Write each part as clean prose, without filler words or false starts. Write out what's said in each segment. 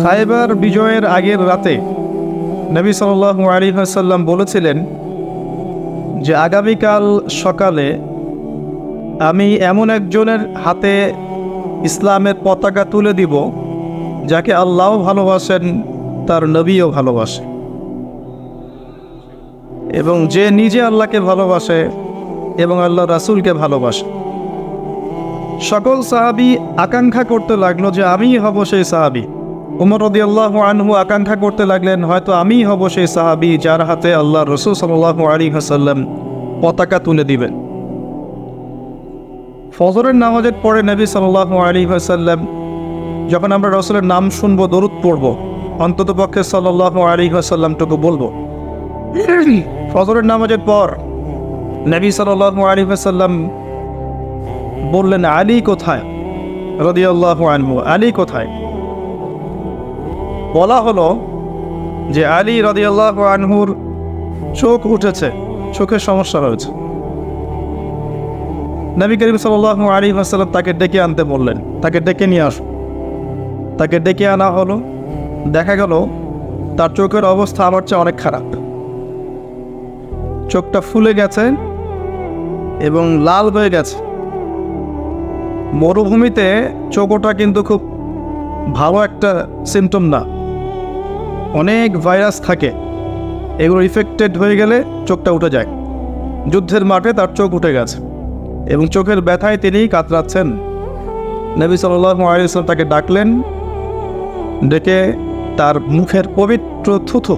খায়বার বিজয়ের আগের রাতে নবী সাল্লাল্লাহু আলাইহি ওয়াসাল্লাম বলেছিলেন যে আগামীকাল সকালে আমি এমন একজনের হাতে ইসলামের পতাকা তুলে দিব যাকে আল্লাহও ভালোবাসেন, তার নবীও ভালোবাসে, এবং যে নিজে আল্লাহকে ভালোবাসে এবং আল্লাহ রাসূলকে ভালোবাসে। সকল সাহাবী আকাঙ্ক্ষা করতে লাগলো যে আমিই হব সেই সাহাবী। উমর রাদিয়াল্লাহু আনহু আকাঙ্ক্ষা করতে লাগলেন হয়তো আমিই হব সেই সাহাবী যার হাতে আল্লাহ রাসূল সাল্লাল্লাহু আলাইহি ওয়াসাল্লাম পতাকা তুলে দিবেন। ফজরের নামাজের পরে নবী সাল্লাল্লাহু আলাইহি ওয়াসাল্লাম যখন আমরা রাসূলের নাম শুনবো, দরুদ পড়ব, অন্ততপক্ষে সাল্লাল্লাহু আলাইহি ওয়াসাল্লামটুকু বলবো। ফজরের নামাজের পর নবী সাল্লাল্লাহু আলাইহি ওয়াসাল্লাম বললেন, আলী কোথায় রাদিয়াল্লাহু আনহু, আলী কোথায়? বলা হলো যে আলী রাদিয়াল্লাহু আনহুর চোখ উঠেছে, চোখের সমস্যা হয়েছে। নবী করিম সাল্লাল্লাহু আলাইহি ওয়াসাল্লাম তাকে ডেকে আনতে বললেন, তাকে ডেকে নিয়ে আসো। তাকে ডেকে আনা হলো। দেখা গেল তার চোখের অবস্থা আমার চেয়ে অনেক খারাপ। চোখটা ফুলে গেছে এবং লাল হয়ে গেছে। মরুভূমিতে চোখ ওঠা কিন্তু খুব ভালো একটা সিমটম না। অনেক ভাইরাস থাকে, এগুলো ইফেক্টেড হয়ে গেলে চোখটা উঠে যায়। যুদ্ধের মাঠে তার চোখ উঠে গেছে এবং চোখের ব্যথায় তিনি কাতরাচ্ছেন। নবী সাল্লাল্লাহু আলাইহি ওয়াসাল্লাম তাকে ডাকলেন, ডেকে তার মুখের পবিত্র থুথু,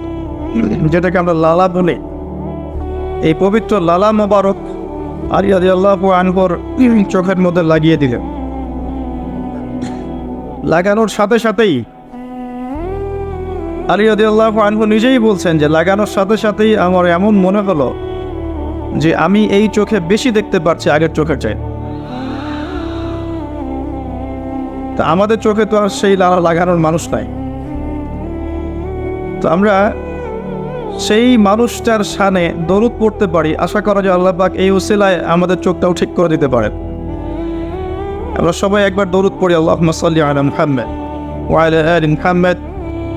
যেটাকে আমরা লালা বলি, এই পবিত্র লালা মোবারক আলী রাদিয়াল্লাহু আনহুর চোখের মধ্যে লাগিয়ে দিলেন। লাগানোর সাথে সাথেই আলী রাদিয়াল্লাহু আনহু নিজেই বলছেন যে লাগানোর সাথে সাথেই আমার এমন মনে হলো যে আমি এই চোখে বেশি দেখতে পারছি আগের চোখের চাই। তা আমাদের চোখে তো আর সেই লালা লাগানোর মানুষ নাই। তো আমরা সেই মানুষটার শানে দরুদ পড়তে পারি, আশা করা যায় আল্লাহ পাক এই উসিলায় আমাদের চোখটাও ঠিক করে দিতে পারেন। আমরা সবাই একবার দরুদ পড়ি, আল্লাহুম্মা সাল্লি আলা মুহাম্মাদ ওয়া আলা আলি মুহাম্মাদ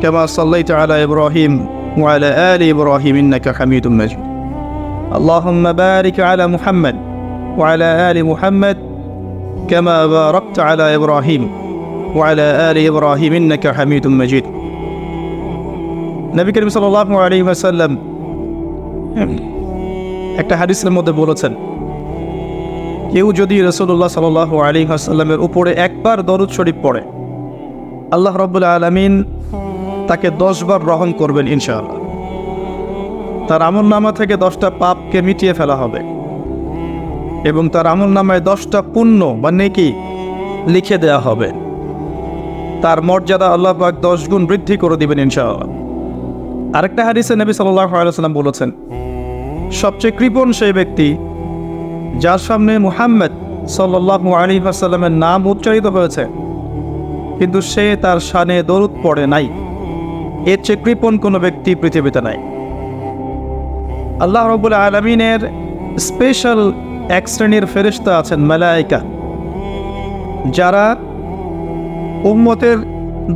কামা সাল্লাইতা আলা ইব্রাহিম ওয়া আলা আলি ইব্রাহিম ইন্নাকা হামিদুম মাজিদ। আল্লাহুম্মা বারিক আলা মুহাম্মাদ ওয়া আলা আলি মুহাম্মাদ কামা বারাকতা আলা ইব্রাহিম ওয়া আলা আলি ইব্রাহিম ইন্নাকা হামিদুম মাজিদ। নবী করিম সাল্লাল্লাহু আলাইহি ওয়াসাল্লাম একটা হাদিসের মধ্যে বলেছেন, কেউ যদি রাসূলুল্লাহ সাল্লাল্লাহু আলাইহি ওয়াসাল্লামের উপরে একবার দরুদ শরীফ পড়ে, আল্লাহ রাব্বুল আলামিন তাকে 10 বার রহম করবেন ইনশাআল্লাহ। তার আমলনামা থেকে 10টা পাপকে মিটিয়ে ফেলা হবে এবং তার আমলনামায় 10টা পুণ্য বা নেকি লিখে দেওয়া হবে। তার মর্যাদা আল্লাহ পাক 10 গুণ বৃদ্ধি করে দিবেন ইনশাআল্লাহ। আরেকটা হাদিসে নবী সাল্লাল্লাহু আলাইহি ওয়াসাল্লাম বলেছেন, সবচেয়ে কৃপণ সেই ব্যক্তি যার সামনে মুহাম্মদ সাল্লাল্লাহু আলাইহি ওয়াসাল্লামের নাম উচ্চারিত হয়েছে কিন্তু সে তার শানে দরুদ পড়ে নাই। এর চেয়ে কৃপণ কোনো ব্যক্তি পৃথিবীতে নাই। আল্লাহ রাব্বুল আলামিনের স্পেশাল এক শ্রেণীর ফেরেশতা আছেন, মালায়েকা, যারা উম্মতের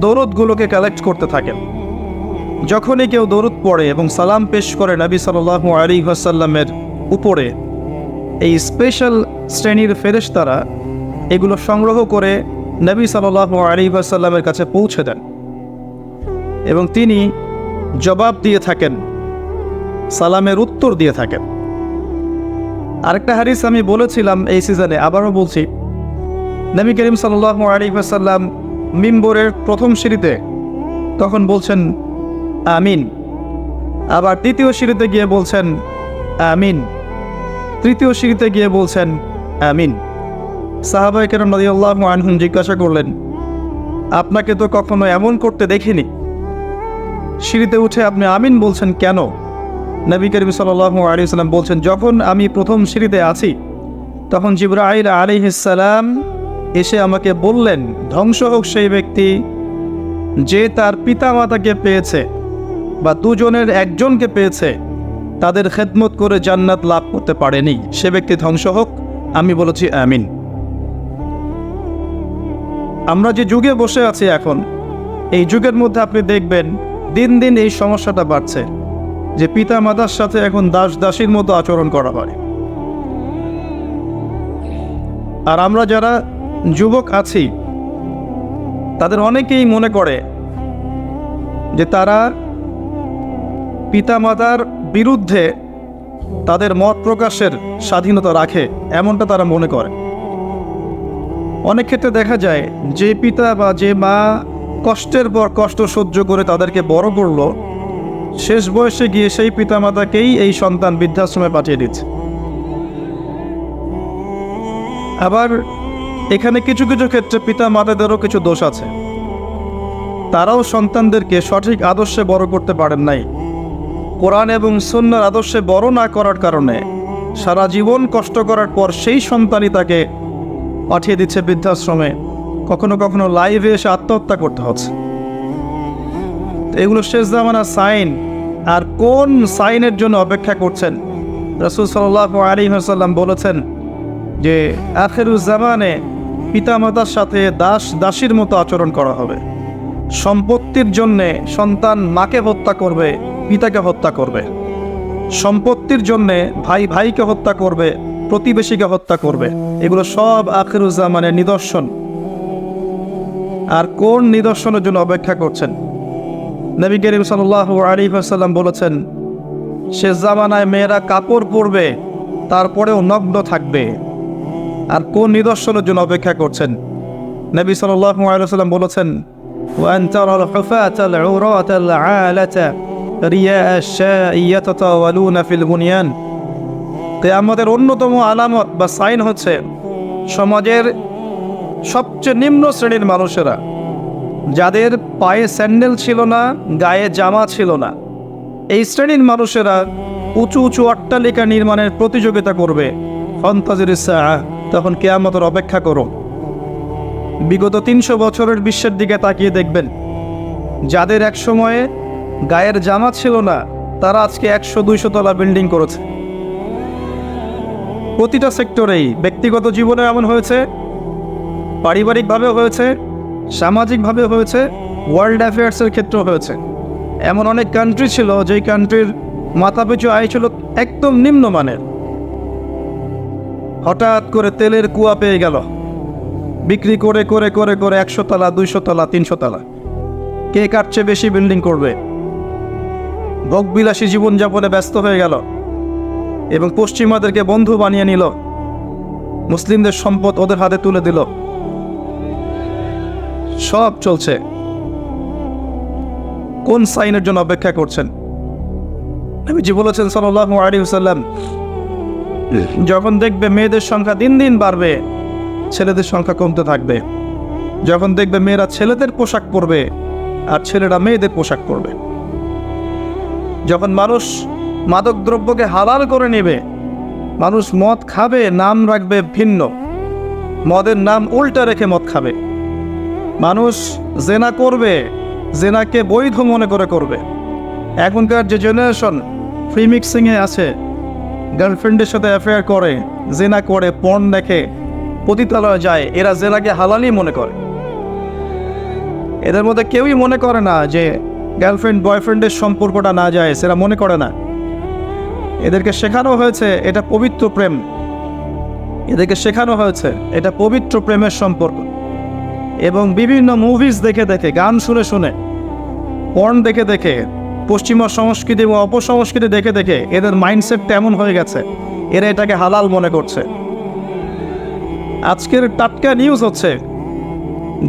দরুদগুলোকে কালেক্ট করতে থাকেন। যখনই কেউ দরুদ পড়ে এবং সালাম পেশ করে নবী সাল্লাল্লাহু আলাইহি ওয়াসাল্লামের উপরে, এই স্পেশাল শ্রেণীর ফেরেশতারা এগুলো সংগ্রহ করে নবী সাল্লাল্লাহু আলাইহি ওয়াসাল্লামের কাছে পৌঁছে দেন এবং তিনি জবাব দিয়ে থাকেন, সালামের উত্তর দিয়ে থাকেন। আরেকটা হাদিস আমি বলেছিলাম এই সিজনে, আবারও বলছি, নবী করিম সাল্লাল্লাহু আলাইহি ওয়াসাল্লাম মিম্বরের প্রথম সিঁড়িতে তখন বলছেন আমিন, আবার দ্বিতীয় সিঁড়িতে গিয়ে বলছেন আমিন, তৃতীয় সিঁড়িতে গিয়ে বলছেন আমিন। সাহাবায়ে কেরাম রাদিয়াল্লাহু আনহুম জিজ্ঞাসা করলেন, আপনাকে তো কখনো এমন করতে দেখিনি, সিঁড়িতে উঠে আপনি আমিন বলছেন কেন? নবী করিম সাল্লাল্লাহু আলাইহি ওয়াসাল্লাম বলছেন, যখন আমি প্রথম সিঁড়িতে আছি তখন জিবরাইল আলাইহিস সালাম এসে আমাকে বললেন, ধ্বংস হোক সেই ব্যক্তি যে তার পিতামাতাকে পেয়েছে বা দুজনের একজনকে পেয়েছে, তাদের খেদমত করে জান্নাত লাভ করতে পারেনি, সে ব্যক্তি ধ্বংস হোক। আমি বলেছি আমিন। আমরা যে যুগে বসে আছি এখন, এই যুগের মধ্যে আপনি দেখবেন দিন দিন এই সমস্যাটা বাড়ছে, যে পিতা মাতার সাথে এখন দাস দাসীর মতো আচরণ করা হয়। আর আমরা যারা যুবক আছি তাদের অনেকেই মনে করে যে তারা পিতামাতার বিরুদ্ধে তাদের মত প্রকাশের স্বাধীনতা রাখে, এমনটা তারা মনে করে। অনেক ক্ষেত্রে দেখা যায় যে পিতা বা যে মা কষ্টের পর কষ্ট সহ্য করে তাদেরকে বড় করলো, শেষ বয়সে গিয়ে সেই পিতামাতাকেই এই সন্তান বৃদ্ধাশ্রমে পাঠিয়ে দিচ্ছে। আবার এখানে কিছু কিছু ক্ষেত্রে পিতা মাতাদেরও কিছু দোষ আছে, তারাও সন্তানদেরকে সঠিক আদর্শে বড় করতে পারেন নাই। কোরআন এবং সুন্নাহর আদর্শে বড় না করার কারণে সারা জীবন কষ্ট করার পর সেই সন্তানই তাকে পাঠিয়ে দিচ্ছে বৃদ্ধাশ্রমে, কখনো কখনো লাইভে এসে আত্মহত্যা করতে হচ্ছে। এগুলো শেষ জামানার সাইন। আর কোন সাইনের জন্য অপেক্ষা করছেন? রাসূল সাল্লাল্লাহু আলাইহি ওয়াসাল্লাম বলেছেন যে আখিরুজ জামানে পিতামাতার সাথে দাস দাসীর মতো আচরণ করা হবে। সম্পত্তির জন্যে সন্তান মাকে হত্যা করবে, পিতাকে হত্যা করবে। সম্পত্তির জন্যে ভাই ভাইকে হত্যা করবে, প্রতিবেশীকে হত্যা করবে। এগুলো সব আখিরুজ জামানের নিদর্শন। আর কোন নিদর্শনের জন্য অপেক্ষা করছেন? নবী করিম সাল্লাল্লাহু আলাইহি ওয়াসাল্লাম বলেছেন, শেষ জামানায় মেয়েরা কাপড় পরবে, তারপরেও নগ্ন থাকবে। আর কোন নিদর্শনের জন্য অপেক্ষা করছেন? নবী সাল্লাল্লাহু আলাইহি ওয়াসাল্লাম বলেছেন, وأن ترى الحفاة العراة العالة رياء الشاء يتطاولون في البنيان। কিয়ামতের অন্যতম আলামত বা সাইন হচ্ছে সমাজের সবচেয়ে নিম্ন শ্রেণীর মানুষেরা, যাদের পায়ে স্যান্ডেল ছিল না, গায়ে জামা ছিল না, এই শ্রেণীর মানুষেরা উঁচু উঁচু অট্টালিকা নির্মাণের প্রতিযোগিতা করবে। ফান্তাজিরিস সাআহ, তখন কিয়ামতের অপেক্ষা করো। বিগত 300 বছরের বিশ্বের দিকে তাকিয়ে দেখবেন, যাদের এক সময়ে গায়ের জামা ছিল না, তারা আজকে 100-200 তলা বিল্ডিং করেছে। প্রতিটা সেক্টরেই, ব্যক্তিগত জীবনে এমন হয়েছে, পারিবারিকভাবে হয়েছে, সামাজিকভাবে হয়েছে, ওয়ার্ল্ড অ্যাফেয়ার্সের ক্ষেত্রেও হয়েছে। এমন অনেক কান্ট্রি ছিল যেই কান্ট্রির মাথাপিছু আয় ছিল একদম নিম্নমানের, হঠাৎ করে তেলের কুয়া পেয়ে গেল, বিক্রি করে করে করে করে 100 তলা, 200 তলা, 300 তলা। কে কাটছে বেশি বিল্ডিং করবে, ভোগবিলাসী জীবনযাপনে ব্যস্ত হয়ে গেল এবং পশ্চিমাদেরকে বন্ধু বানিয়ে নিল, মুসলিমদের সম্পদ ওদের হাতে তুলে দিল। সব চলছে। কোন সাইনের জন্য অপেক্ষা করছেন? নবীজি বলেছেন সাল্লাল্লাহু আলাইহি ওয়াসাল্লাম, যখন দেখবে মেয়েদের সংখ্যা দিন দিন বাড়বে, ছেলেদের সংখ্যা কমতে থাকবে। যখন দেখবে মেয়েরা ছেলেদের পোশাক পরবে আর ছেলেরা মেয়েদের পোশাক পরবে। যখন মানুষ মাদক দ্রব্যকে হালাল করে নেবে, মানুষ মদ খাবে, নাম রাখবে ভিন্ন, মদের নাম উল্টা রেখে মদ খাবে। মানুষ জেনা করবে, জেনাকে বৈধ মনে করে করবে। এখনকার যে জেনারেশন ফ্রি মিক্সিংয়ে আছে, গার্লফ্রেন্ডের সাথে অ্যাফেয়ার করে, জেনা করে, পর্ন দেখে, পতিতালয়ে যায়, এরা জেনাকে হালালই মনে করে। এদের মধ্যে কেউই মনে করে না যে গার্লফ্রেন্ড বয়ফ্রেন্ডের সম্পর্কটা না যায়, সেটা মনে করে না। এদেরকে শেখানো হয়েছে এটা পবিত্র প্রেম, এদেরকে শেখানো হয়েছে এটা পবিত্র প্রেমের সম্পর্ক। এবং বিভিন্ন মুভিজ দেখে দেখে, গান শুনে শুনে, পর্ন দেখে দেখে, পশ্চিমা সংস্কৃতি এবং অপসংস্কৃতি দেখে দেখে এদের মাইন্ডসেট তেমন হয়ে গেছে, এরা এটাকে হালাল মনে করছে। আজকের টাটকা নিউজ হচ্ছে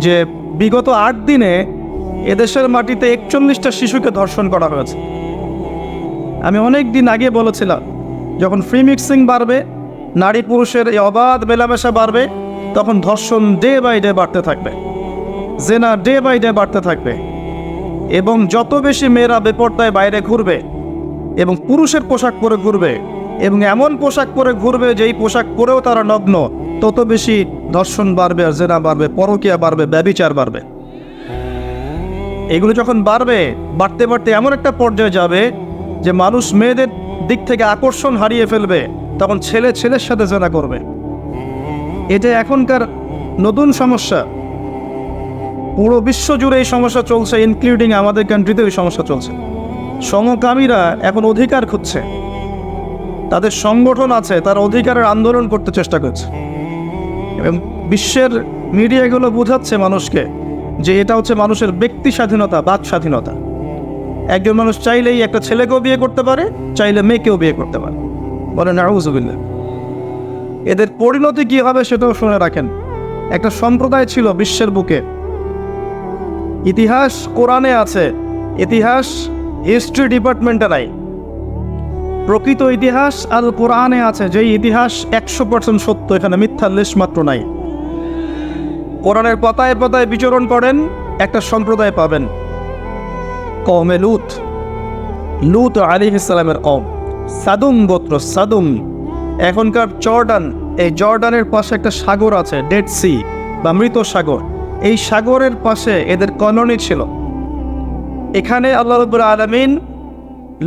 যে বিগত 8 দিনে এদেশের মাটিতে 41টা শিশুকে ধর্ষণ করা হয়েছে। আমি অনেক দিন আগে বলেছিলাম, যখন ফ্রি মিক্সিং বাড়বে, নারী পুরুষের এই অবাধ মেলামেশা বাড়বে, তখন ধর্ষণ ডে বাই ডে বাড়তে থাকবে, জেনা ডে বাই ডে বাড়তে থাকবে। এবং যত বেশি মেয়েরা বেপরদায় বাইরে ঘুরবে এবং পুরুষের পোশাক পরে ঘুরবে এবং এমন পোশাক পরে ঘুরবে যেই পোশাক পরেও তারা নগ্ন, তত বেশি ধর্ষণ বাড়বে, আর জেনা বাড়বে, পরকীয়া বাড়বে, ব্যভিচার বাড়বে। এগুলো যখন বাড়বে, বাড়তে বাড়তে এমন একটা পর্যায়ে যাবে যে মানুষ মেয়েদের দিক থেকে আকর্ষণ হারিয়ে ফেলবে, তখন ছেলে ছেলের সাথে জেনা করবে। এটা এখনকার নতুন সমস্যা। পুরো বিশ্ব জুড়ে এই সমস্যা চলছে, ইনক্লুডিং আমাদের কান্ট্রিতেও এই সমস্যা চলছে। সমকামীরা এখন অধিকার খুঁজছে, তাদের সংগঠন আছে, তারা অধিকারের আন্দোলন করতে চেষ্টা করছে, এবং বিশ্বের মিডিয়াগুলো বোঝাচ্ছে মানুষকে যে এটা হচ্ছে মানুষের ব্যক্তি স্বাধীনতা, বাক স্বাধীনতা। একজন মানুষ চাইলেই একটা ছেলেকেও বিয়ে করতে পারে, চাইলে মেয়েকেও বিয়ে করতে পারে। বলে নাউযুবিল্লাহ। এদের পরিণতি কী হবে সেটাও শুনে রাখেন। একটা সম্প্রদায় ছিল বিশ্বের বুকে, ইতিহাস কোরআনে আছে, ইতিহাস হিস্ট্রি ডিপার্টমেন্টে নাই। প্রকৃত ইতিহাস আল কোরআনে আছে, যেই ইতিহাস 100% সত্য, এখানে মিথ্যা লেশ মাত্র নাই। কোরআনের পাতায় পাতায় বিচরণ করেন, একটা সম্প্রদায় পাবেন, কওমে লূত। লূত আলাইহিস সালামের কওম, সাদুম গোত্র, সাদুম। এখনকার জর্ডান, এই জর্ডানের পাশে একটা সাগর আছে, ডেড সি বা মৃত সাগর। এই সাগরের পাশে এদের কলোনি ছিল। এখানে আল্লাহ রাব্বুল আলামিন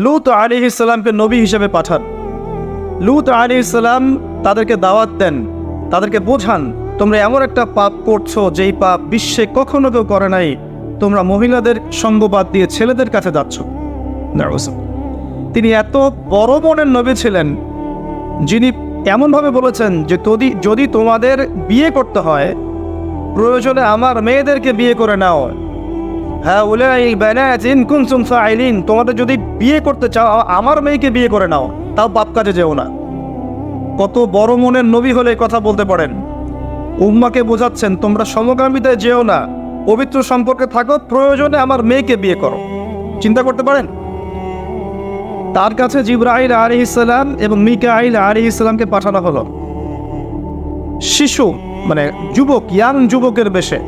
লূত আলাইহিস সালামকে নবী হিসেবে পাঠান। লূত আলাইহিস সালাম তাদেরকে দাওয়াত দেন, তাদেরকে বোঝান, তোমরা এমন একটা পাপ করছো যেই পাপ বিশ্বে কখনো কেউ করে নাই। তোমরা মহিলাদের সঙ্গ বাদ দিয়ে ছেলেদের কাছে যাচ্ছ। তিনি এত বড় মনের নবী ছিলেন, যিনি এমনভাবে বলেছেন যে যদি তোমাদের বিয়ে করতে হয়, প্রয়োজনে আমার মেয়েদেরকে বিয়ে করে নাও। হ্যাঁ, তোমাদের যদি বিয়ে করতে চাও আমার মেয়েকে বিয়ে করে নাও, তাও পাপ কাজে যেও না। কত বড় মনের নবী হলে কথা বলতে পারেন। উম্মাকে বোঝাচ্ছেন তোমরা সমকামিতায় যেও না, পবিত্র সম্পর্কে থাকো, প্রয়োজনে আমার মেয়েকে বিয়ে করো। চিন্তা করতে পারেন। তার কাছে জিবরাইল আলাইহিস সালাম এবং মিকাইল আলাইহিস সালামকে পাঠানো হলো শিশু, মানে যুবক, ইয়াং যুবকের বেশে,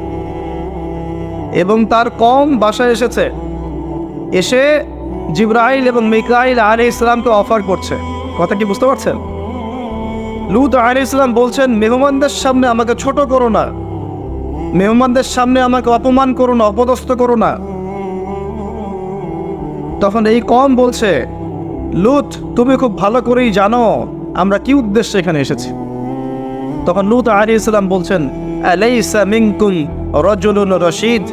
এবং তার কম বাসায় এসেছে। এসে জিবরাইল এবং মিকাইল আলাইহিস সালামকে অফার করছে। কথা কি বুঝতে পারছেন? লূত আলাইহিস সালাম বলছেন, মেহমানদের সামনে আমাকে ছোট করো না, মেহমানদের সামনে আমাকে অপমান করো না, অপদস্থ করো না। তখন এই কম বলছে, লূত তুমি খুব ভালো করেই জানো আমরা কি উদ্দেশ্যে এখানে এসেছি। তখন লূত আলাইহিস সালাম বলছেন, আলাইসা মিনকুম রাজুলুন রশীদ,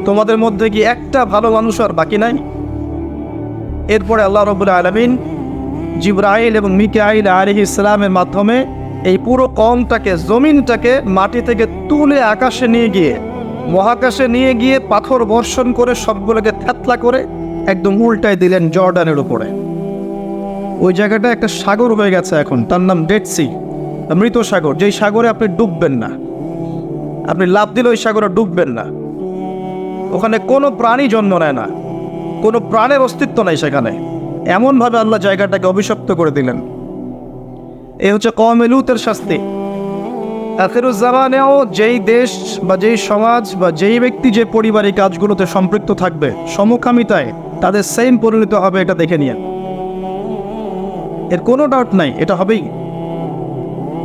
তোমাদের মধ্যে কি একটা ভালো মানুষ আর বাকি নাই? এরপরে আল্লাহ রাব্বুল আলামিন জিবরাইল এবং মিকাইল আলাইহিস সালামের মাধ্যমে এই পুরো কওমটাকে, জমিনটাকে মাটি থেকে তুলে আকাশে নিয়ে গিয়ে, মহাকাশে নিয়ে গিয়ে পাথর বর্ষণ করে সবগুলোকে থ্যাতলা করে একদম উল্টায় দিলেন জর্ডানের উপরে। ওই জায়গাটা একটা সাগর হয়ে গেছে এখন, তার নাম ডেড সি, মৃত সাগর। যেই সাগরে আপনি ডুববেন না, আপনি লাফ দিলে ওই সাগরে ডুববেন না। ওখানে কোনো প্রাণী জন্ম নেয় না, কোনো প্রাণের অস্তিত্ব নাই সেখানে। এমনভাবে আল্লাহ জায়গাটাকে অভিশপ্ত করে দিলেন। এ হচ্ছে কওমে লূতের শাস্তি। আখিরুজ্জামানেও যেই দেশ বা যেই সমাজ বা যেই ব্যক্তি যে পরিবারের কাজগুলোতে সম্পৃক্ত থাকবে সমকামিতায়, তাদের সেম পরিণত হবে, এটা দেখে নিয়ে, এর কোনো ডাউট নাই, এটা হবেই।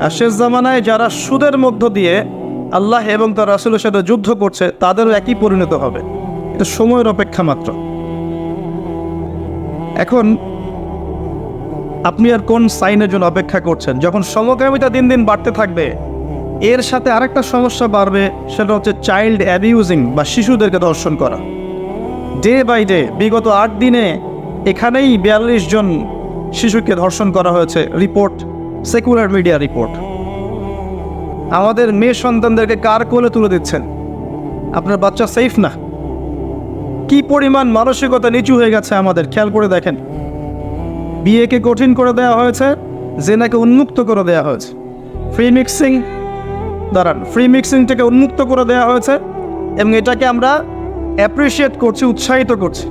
আর শেষ জামানায় যারা সুদের মধ্য দিয়ে আল্লাহ এবং তার রাসূলের সাথে যুদ্ধ করছে, তাদেরও একই পরিণত হবে। এটা সময়ের অপেক্ষা মাত্র। এখন আপনি আর কোন সাইনের জন্য অপেক্ষা করছেন? যখন সমকামিতা দিন দিন বাড়তে থাকবে, এর সাথে আরেকটা সমস্যা বাড়বে, সেটা হচ্ছে চাইল্ড অ্যাবিউজিং বা শিশুদেরকে ধর্ষণ করা। ডে বাই ডে বিগত 8 দিনে এখানেই 42 জন শিশুকে ধর্ষণ করা হয়েছে, রিপোর্ট, সেকুলার মিডিয়া রিপোর্ট। আমাদের মেয়ে সন্তানদেরকে কার কোলে তুলে দিচ্ছেন? আপনার বাচ্চা সেফ না। কি পরিমাণ মানসিকতা নিচু হয়ে গেছে আমাদের, খেয়াল করে দেখেন। বিয়েকে কঠিন করে দেওয়া হয়েছে, জেনাকে উন্মুক্ত করে দেওয়া হয়েছে, ফ্রি মিক্সিংটাকে উন্মুক্ত করে দেওয়া হয়েছে, এবং এটাকে আমরা অ্যাপ্রিসিয়েট করছি, উৎসাহিত করছি।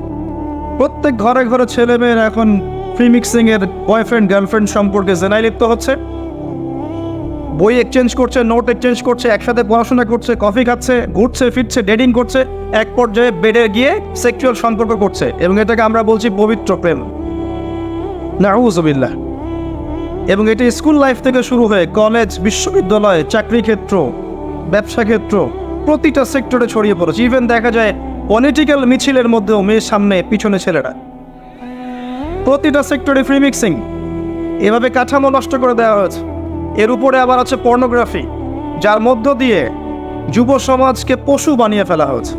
প্রত্যেক ঘরে ঘরে ছেলেমেয়েরা এখন ফ্রি মিক্সিংয়ের বয়ফ্রেন্ড গার্লফ্রেন্ড সম্পর্কে জেনায় লিপ্ত হচ্ছে, বই এক্সচেঞ্জ করছে, নোট এক্সচেঞ্জ করছে, একসাথে পড়াশোনা করছে, কফি খাচ্ছে, ঘুরছে ফিরছে, ডেটিং করছে, এক পর্যায়ে বেডে গিয়ে সেক্সুয়াল সম্পর্ক করছে, এবং এটাকে আমরা বলছি পবিত্র প্রেম। নাউযুবিল্লাহ। এবং এটি স্কুল লাইফ থেকে শুরু হয়ে কলেজ, বিশ্ববিদ্যালয়, চাকরি ক্ষেত্র, ব্যবসা ক্ষেত্র, প্রতিটা সেক্টরে ছড়িয়ে পড়েছে। ইভেন দেখা যায় পলিটিক্যাল মিছিলের মধ্যেও মেয়ের সামনে পিছনে ছেলেরা। প্রতিটা সেক্টরে ফ্রি মিক্সিং, এভাবে কাঠামো নষ্ট করে দেওয়া হয়েছে। এর উপরে আবার আছে পর্নোগ্রাফি, যার মধ্য দিয়ে যুব সমাজকে পশু বানিয়ে ফেলা হয়েছে।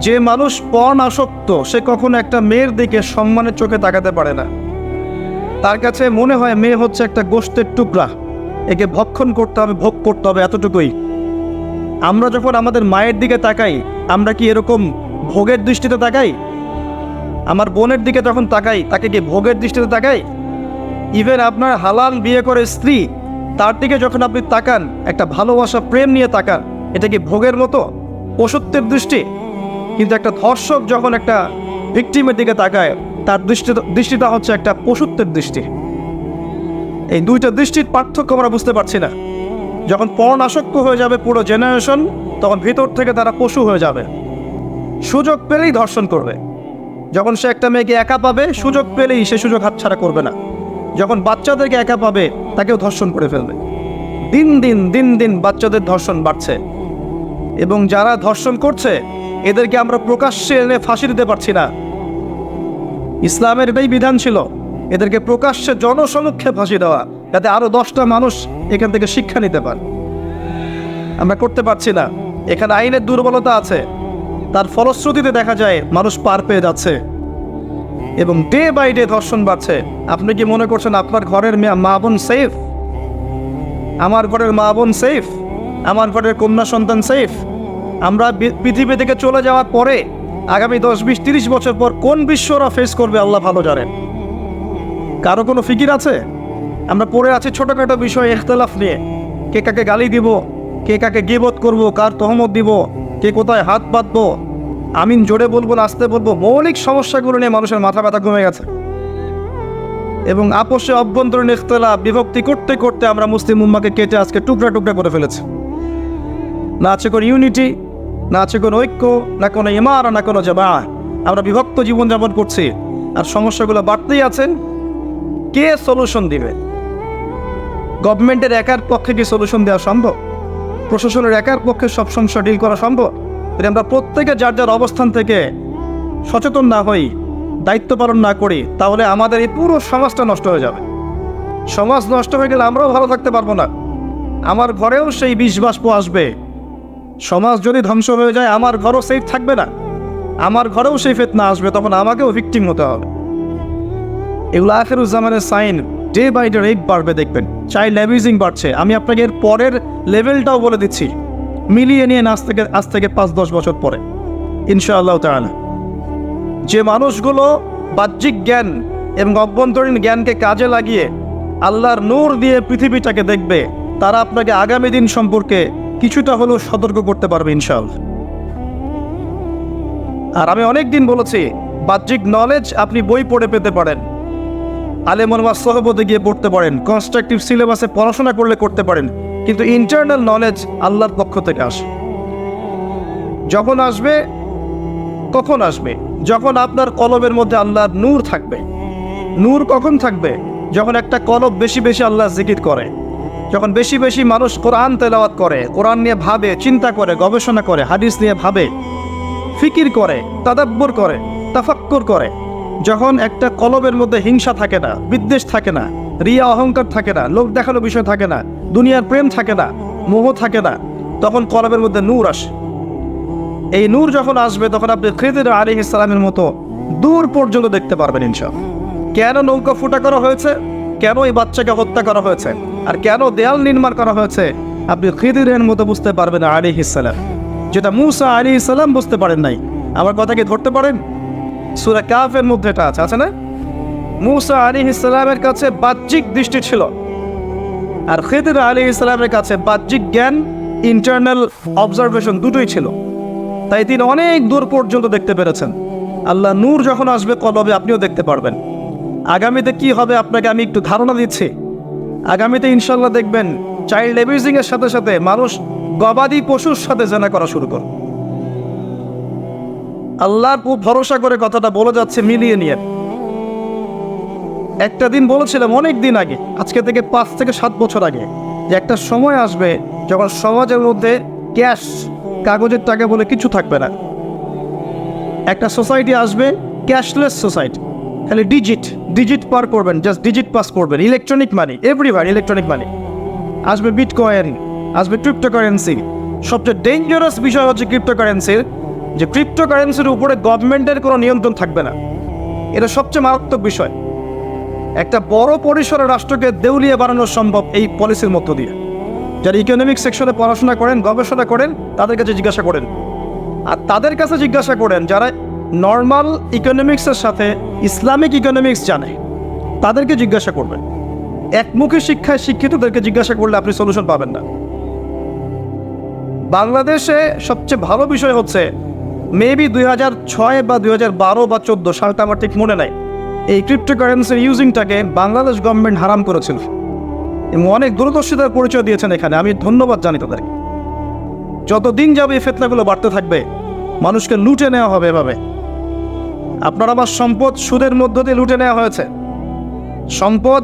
যে মানুষ পর্ন আসক্ত সে কখনো একটা মেয়ের দিকে সম্মানের চোখে তাকাতে পারে না। তার কাছে মনে হয় মেয়ে হচ্ছে একটা গোশতের টুকরা, একে ভক্ষণ করতে হবে, ভোগ করতে হবে, এতটুকুই। আমরা যখন আমাদের মায়ের দিকে তাকাই, আমরা কি এরকম ভোগের দৃষ্টিতে তাকাই? আমার বোনের দিকে যখন তাকাই, তাকে কি ভোগের দৃষ্টিতে তাকাই? ইভেন আপনার হালাল বিয়ে করে স্ত্রী, তার দিকে যখন আপনি তাকান, একটা ভালোবাসা প্রেম নিয়ে তাকান, এটা কি ভোগের মতো, পশুত্বের দৃষ্টি? কিন্তু একটা ধর্ষক যখন একটা ভিকটিমের দিকে তাকায়, তার দৃষ্টিটা হচ্ছে একটা পশুত্বের দৃষ্টি। এই দুইটা দৃষ্টির পার্থক্য আমরা বুঝতে পারছি না। যখন পর্ন আসক্ত হয়ে যাবে পুরো জেনারেশন, তখন ভিতর থেকে তারা পশু হয়ে যাবে, সুযোগ পেলেই ধর্ষণ করবে। যখন সে একটা মেয়েকে একা পাবে, সুযোগ পেলেই সে সুযোগ হাতছাড়া করবে না। যখন বাচ্চাদেরকে একা পাবে, তাকেও ধর্ষণ করে ফেলবে। দিন দিন বাচ্চাদের ধর্ষণ বাড়ছে, এবং যারা ধর্ষণ করছে এদেরকে আমরা প্রকাশ্যে এনে ফাঁসি দিতে পারছি না। ইসলামের এটাই বিধান ছিল, এদেরকে প্রকাশ্যে জনসমক্ষে ফাঁসি দেওয়া, যাতে আরো 10টা মানুষ এখান থেকে শিক্ষা নিতে পারে। আমরা করতে পারছি না। এখানে আইনের দুর্বলতা আছে, তার ফলশ্রুতিতে দেখা যায় মানুষ পার পেয়ে যাচ্ছে, এবং ডে বাই ডে ধর্ষণ বাড়ছে। আপনি কি মনে করছেন আপনার ঘরের মা বোন সেফ? আমার ঘরের মা বোন সেফ? আমার ঘরের কন্যা সন্তান সেফ? আমরা পৃথিবী থেকে চলে যাওয়ার পরে আগামী 10, 20, 30 বছর পর কোন বিশ্বরা ফেস করবে আল্লাহ ভালো জানেন। কারো কোনো ফিকির আছে? আমরা পড়ে আছি ছোটোখাটো বিষয়ে ইখতিলাফ নিয়ে, কে কাকে গালি দিব, কে কাকে গীবত করব, কার তহমত দিব, কে কোথায় হাত বাঁধবো, আমিন জোরে বলবো না আস্তে বলবো, মৌলিক সমস্যাগুলো নিয়ে মানুষের মাথা ব্যথা কমে গেছে। এবং আপোষে অভ্যন্তরীণ ইখতিলাফ, বিভক্তি করতে করতে আমরা মুসলিম উম্মাকে কেটে আজকে টুকরা টুকরা করে ফেলেছি। না আছে কোনো ইউনিটি, না আছে কোনো ঐক্য, না কোনো ইমারা, না কোনো জামা। আমরা বিভক্ত জীবনযাপন করছি, আর সমস্যাগুলো বাড়তেই আছে। কে সলিউশন দিবে? গভর্নমেন্টের একার পক্ষে কি সলিউশন দেওয়া সম্ভব? প্রশাসনের একার পক্ষে সব সমস্যা ডিল করা সম্ভব? যদি আমরা প্রত্যেকে যার যার অবস্থান থেকে সচেতন না হই, দায়িত্ব পালন না করি, তাহলে আমাদের এই পুরো সমাজটা নষ্ট হয়ে যাবে। সমাজ নষ্ট হয়ে গেলে আমরাও ভালো থাকতে পারবো না। আমার ঘরেও সেই বিষ বাষ্প আসবে। সমাজ যদি ধ্বংস হয়ে যায়, আমার ঘরও সেফ থাকবে না, আমার ঘরেও সেই ফিতনা আসবে, তখন আমাকেও ভিকটিম হতে হবে। এগুলো আখিরুজ্জামানের sign. Day by day rape বাড়বে, দেখবেন চাইল্ড অ্যাবিউজিং বাড়ছে। আমি আপনাকে এর পরের লেভেলটাও বলে দিচ্ছি, মিলিয়ে নিয়ে আজ থেকে 5-10 বছর পরে ইনশাআল্লাহ তাআলা। যে মানুষগুলো বাহ্যিক জ্ঞান এবং অভ্যন্তরীণ জ্ঞানকে কাজে লাগিয়ে আল্লাহর নূর দিয়ে পৃথিবীটাকে দেখবে, তারা আপনাকে আগামী দিন সম্পর্কে কিছুটা হলেও সতর্ক করতে পারবে ইনশাআল্লাহ। আর আমি অনেক দিন বলেছি, বাহ্যিক নলেজ আপনি বই পড়ে পেতে পারেন, আলেম ওলামার সোহবতে গিয়ে পড়তে পারেন, কনস্ট্রাকটিভ সিলেবাসে পড়াশোনা করলে করতে পারেন, কিন্তু ইন্টারনাল নলেজ আল্লাহর পক্ষ থেকে আসে। যখন আসবে, কখন আসবে? যখন আপনার কলবের মধ্যে আল্লাহর নূর থাকবে। নূর কখন থাকবে? যখন একটা কলব বেশি বেশি আল্লাহ জিকির করে, যখন বেশি বেশি মানুষ কোরআন তেলাওয়াত করে, কোরআন নিয়ে ভাবে, চিন্তা করে, গবেষণা করে, হাদিস নিয়ে ভাবে, ফিকির করে, তাদাব্বুর করে, তাফাক্কুর করে। যখন একটা কলবের মধ্যে হিংসা থাকে না, বিদ্বেষ থাকে না, রিয়া অহংকার থাকে না, লোক দেখানো বিষয় থাকে না, দুনিয়ার প্রেম থাকে না, মোহ থাকে না, তখন কলবের মধ্যে নূর আসে। এই নূর যখন আসবে, তখন আপনি খিদির আলাইহিস সালামের মতো দূর পর্যন্ত দেখতে পারবেন ইনশাআল্লাহ। কেন নৌকা ফুটা করা হয়েছে, কেন এই বাচ্চাকে হত্যা করা হয়েছে, আর কেন দেয়াল নির্মাণ করা হয়েছে, আপনি খিদিরের মতো বুঝতে পারবেন আলাইহিস সালাম, যেটা মূসা আলাইহিস সালাম বুঝতে পারেন নাই। আমার কথা কি ধরতে পারেন? সূরা কাফের মধ্যে এটা আছে না? মূসা আলাইহিস সালামের কাছে বাহ্যিক দৃষ্টি ছিল, আর খিদির আলাইহিস সালামের কাছে বাহ্যিক জ্ঞান, ইন্টারনাল অবজারভেশন দুটোই ছিল। তাই তিনি অনেক দূর পর্যন্ত দেখতে পেরেছেন। আল্লাহ নূর যখন আসবে কলবে, আপনিও দেখতে পারবেন। আগামীতে কি হবে আপনাকে আমি একটু ধারণা দিচ্ছি। আগামীতে ইনশাল্লাহ দেখবেন চাইল্ড অ্যাবিউজিং এর সাথে সাথে মানুষ গবাদি পশুর সাথে জেনা করা শুরু করে। আল্লাহর ভরসা করে কথাটা বলে যাচ্ছে, মিলিয়ে নিয়ে। একটা দিন বলেছিলাম অনেক দিন আগে, আজকে থেকে 5 থেকে 7 বছর আগে, যে একটা সময় আসবে যখন সমাজের মধ্যে ক্যাশ, কাগজের টাকা বলে কিছু থাকবে না। একটা সোসাইটি আসবে ক্যাশলেস সোসাইটি, খালি ডিজিট পার করবেন, জাস্ট ডিজিট পাস করবেন, electronic money, everywhere electronic money. আসবে বিটকয়েন, আসবে ক্রিপ্টোকারেন্সি, সবচেয়ে ডেঞ্জারাস বিষয় হচ্ছে ক্রিপ্টোকারেন্সির, যে ক্রিপ্টোকারেন্সির উপরে গভর্নমেন্টের কোনো নিয়ন্ত্রণ থাকবে না। এটা সবচেয়ে মারাত্মক বিষয়। একটা বড় পরিসরে রাষ্ট্রকে দেউলিয়া বানানো সম্ভব এই পলিসির মধ্য দিয়ে। যারা ইকোনমিক সেকশনে পড়াশোনা করেন, গবেষণা করেন, তাদের কাছে জিজ্ঞাসা করেন। আর তাদের কাছে জিজ্ঞাসা করেন যারা নর্মাল ইকোনমিক্সের সাথে ইসলামিক ইকোনমিক্স জানে, তাদেরকে জিজ্ঞাসা করবেন। একমুখী শিক্ষায় শিক্ষিতদেরকে জিজ্ঞাসা করলে আপনি সলিউশন পাবেন না। বাংলাদেশে সবচেয়ে ভালো বিষয় হচ্ছে মেবি 2006 বা 2012 বা 14 সালটা আমার ঠিক মনে নাই, এই ক্রিপ্টোকারেন্সির ইউজিংটাকে বাংলাদেশ গভর্নমেন্ট হারাম করেছিল এবং অনেক দূরদর্শিতার পরিচয় দিয়েছেন এখানে। আমি ধন্যবাদ জানি তাদেরকে। যতদিন যাবে এই ফিতনাগুলো বাড়তে থাকবে, মানুষকে লুটে নেওয়া হবে এভাবে। আপনার আমার সম্পদ সুদের মধ্য দিয়ে লুটে নেওয়া হয়েছে, সম্পদ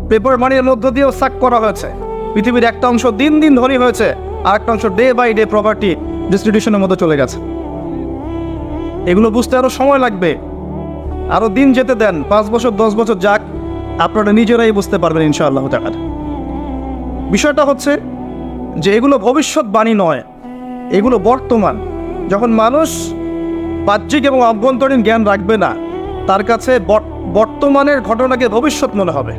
পেপার মানির মধ্য দিয়েও সাক করা হয়েছে। পৃথিবীর একটা অংশ দিন দিন ধনী হয়েছে, আর একটা অংশ ডে বাই ডে প্রপার্টি ডিস্ট্রিবিউশনের মধ্যে চলে গেছে। এগুলো বুঝতে আরও সময় লাগবে, আরও দিন যেতে দেন, 5 বছর 10 বছর যাক, আপনারা নিজেরাই বুঝতে পারবেন ইনশাআল্লাহ তাআলা। বিষয়টা হচ্ছে যে এগুলো ভবিষ্যৎবাণী নয়, এগুলো বর্তমান। যখন মানুষ বাহ্যিক এবং অভ্যন্তরীণ জ্ঞান রাখবে না, তার কাছে বর্তমানের ঘটনাকে ভবিষ্যৎ মনে হবে।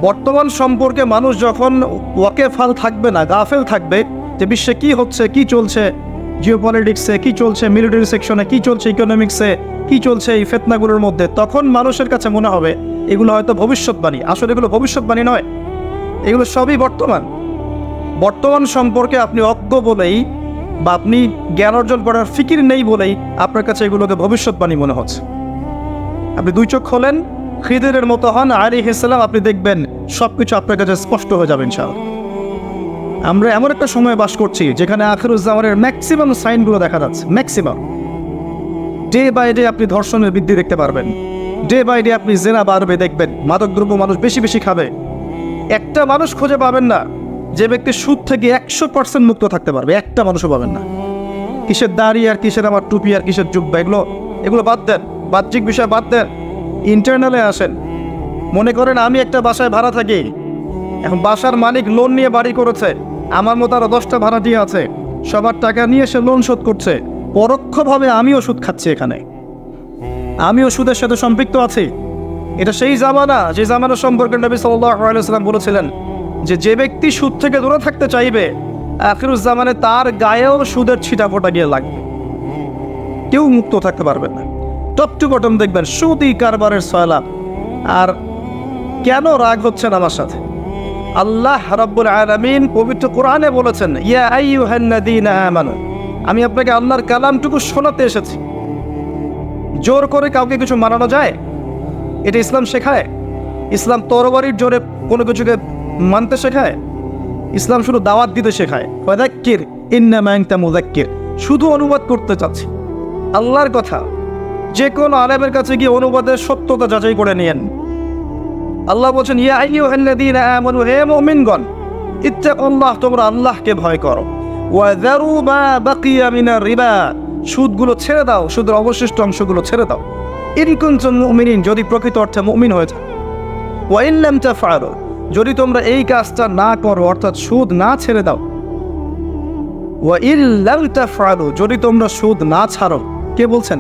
বর্তমান সম্পর্কে মানুষ যখন ওয়াকেফাল থাকবে না, গাফেল থাকবে যে বিশ্বে কি হচ্ছে, কি চলছে, জিওপলিটিক্সে কি চলছে, মিলিটারি সেকশনে কি চলছে, ইকোনমিক্সে কি চলছে, এই ফিতনাগুলোর মধ্যে, তখন মানুষের কাছে মনে হবে এগুলো হয়তো ভবিষ্যৎবাণী। আসলে এগুলো ভবিষ্যৎবাণী নয়, এগুলো সবই বর্তমান। বর্তমান সম্পর্কে আপনি অজ্ঞ বলেই বা আপনি জ্ঞান অর্জন করার ফিকির নেই বলেই আপনার কাছে এগুলোকে ভবিষ্যৎবাণী মনে হচ্ছে। আপনি 2 চোখ খোলেন, খিদিরের মতো হন আলাইহিস সালাম, আপনি দেখবেন সব কিছু আপনার কাছে স্পষ্ট হয়ে যাবে ইনশাআল্লাহ। আমরা এমন একটা সময় বাস করছি যেখানে আখিরুজ্জামানের ম্যাক্সিমাম সাইনগুলো দেখা যাচ্ছে। ম্যাক্সিমাম ডে বাই ডে আপনি ধর্ষণের বৃদ্ধি দেখতে পারবেন, ডে বাই ডে আপনি জেনা বাড়বে দেখবেন, মাদকদ্রব্য মানুষ বেশি বেশি খাবে। একটা মানুষ খুঁজে পাবেন না যে ব্যক্তি সুদ থেকে 100% মুক্ত থাকতে পারবে, একটা মানুষও পাবেন না। কিসের দাড়ি আর কিসের আমার টুপি আর কিসের জুব্বা, এগুলো বাদ দেন, বাহ্যিক বিষয় বাদ দেন, ইন্টারনালে আসেন। মনে করেন আমি একটা বাসায় ভাড়া থাকি, এখন বাসার মালিক লোন নিয়ে বাড়ি করেছে, আমার মতো আরও 10টা ভাড়াটিয়া আছে, সবার টাকা নিয়ে সে লোন শোধ করছে। পরোক্ষভাবে আমিও সুদ খাচ্ছি, এখানে আমিও সুদের সাথে সম্পৃক্ত আছি। এটা সেই জামানা যে জামানা সম্পর্কে নবী সাল্লাল্লাহু আলাইহি ওয়াসাল্লাম বলেছিলেন যে ব্যক্তি সুদ থেকে দূরে থাকতে চাইবে, আখিরুজ্জামানে তার গায়েও সুদের ছিটাফোঁটা গিয়ে লাগবে, কেউ মুক্ত থাকতে পারবেন না। টপ টু বটম দেখবেন সুদি কারবারের সয়লাব। আর কেন রাগ হচ্ছেন আমার সাথে? আল্লাহ রাব্বুল আলামিন পবিত্র কোরআনে বলেছেন, ইয়া আইয়ুহাল্লাযীনা আমানু, আমি আপনাকে আল্লাহর কালামটুকু শোনাতে এসেছি। জোর করে কাউকে কিছু মানানো যায়? এটা ইসলাম শেখায়? ইসলাম তরবারির জোরে কোনো কিছুকে মানতে শেখায়? ইসলাম শুধু দাওয়াত দিতে শেখায়। ফাযাক্কির ইন্নামা আনতা মুযাক্কির, শুধু অনুবাদ করতে চাচ্ছি আল্লাহর কথা। যে কোনো আলেমের কাছে গিয়ে অনুবাদের সত্যতা যাচাই করে নিয়েন। আল্লাহ বলছেন, ইয়া আইয়ুহাল্লাযীনা আমানু, হে মুমিনগণ, ইত্তাকুল্লাহ, তোমরা আল্লাহকে ভয় করো। ওয়া যারু মা বাকিয়া মিনার রিবা, সুদগুলো ছেড়ে দাও, সুদের অবশিষ্ট অংশগুলো ছেড়ে দাও। ইন কুনতুম মুমিনিন, যদি প্রকৃত অর্থে মুমিন হয়ে থাকো। ওয়া ইন লাম তাফআলু, যদি তোমরা এই কাজটা না করো, অর্থাৎ সুদ না ছেড়ে দাও। ওয়া ইন লাম তাফআলু, যদি তোমরা সুদ না ছাড়ো। কে বলছেন?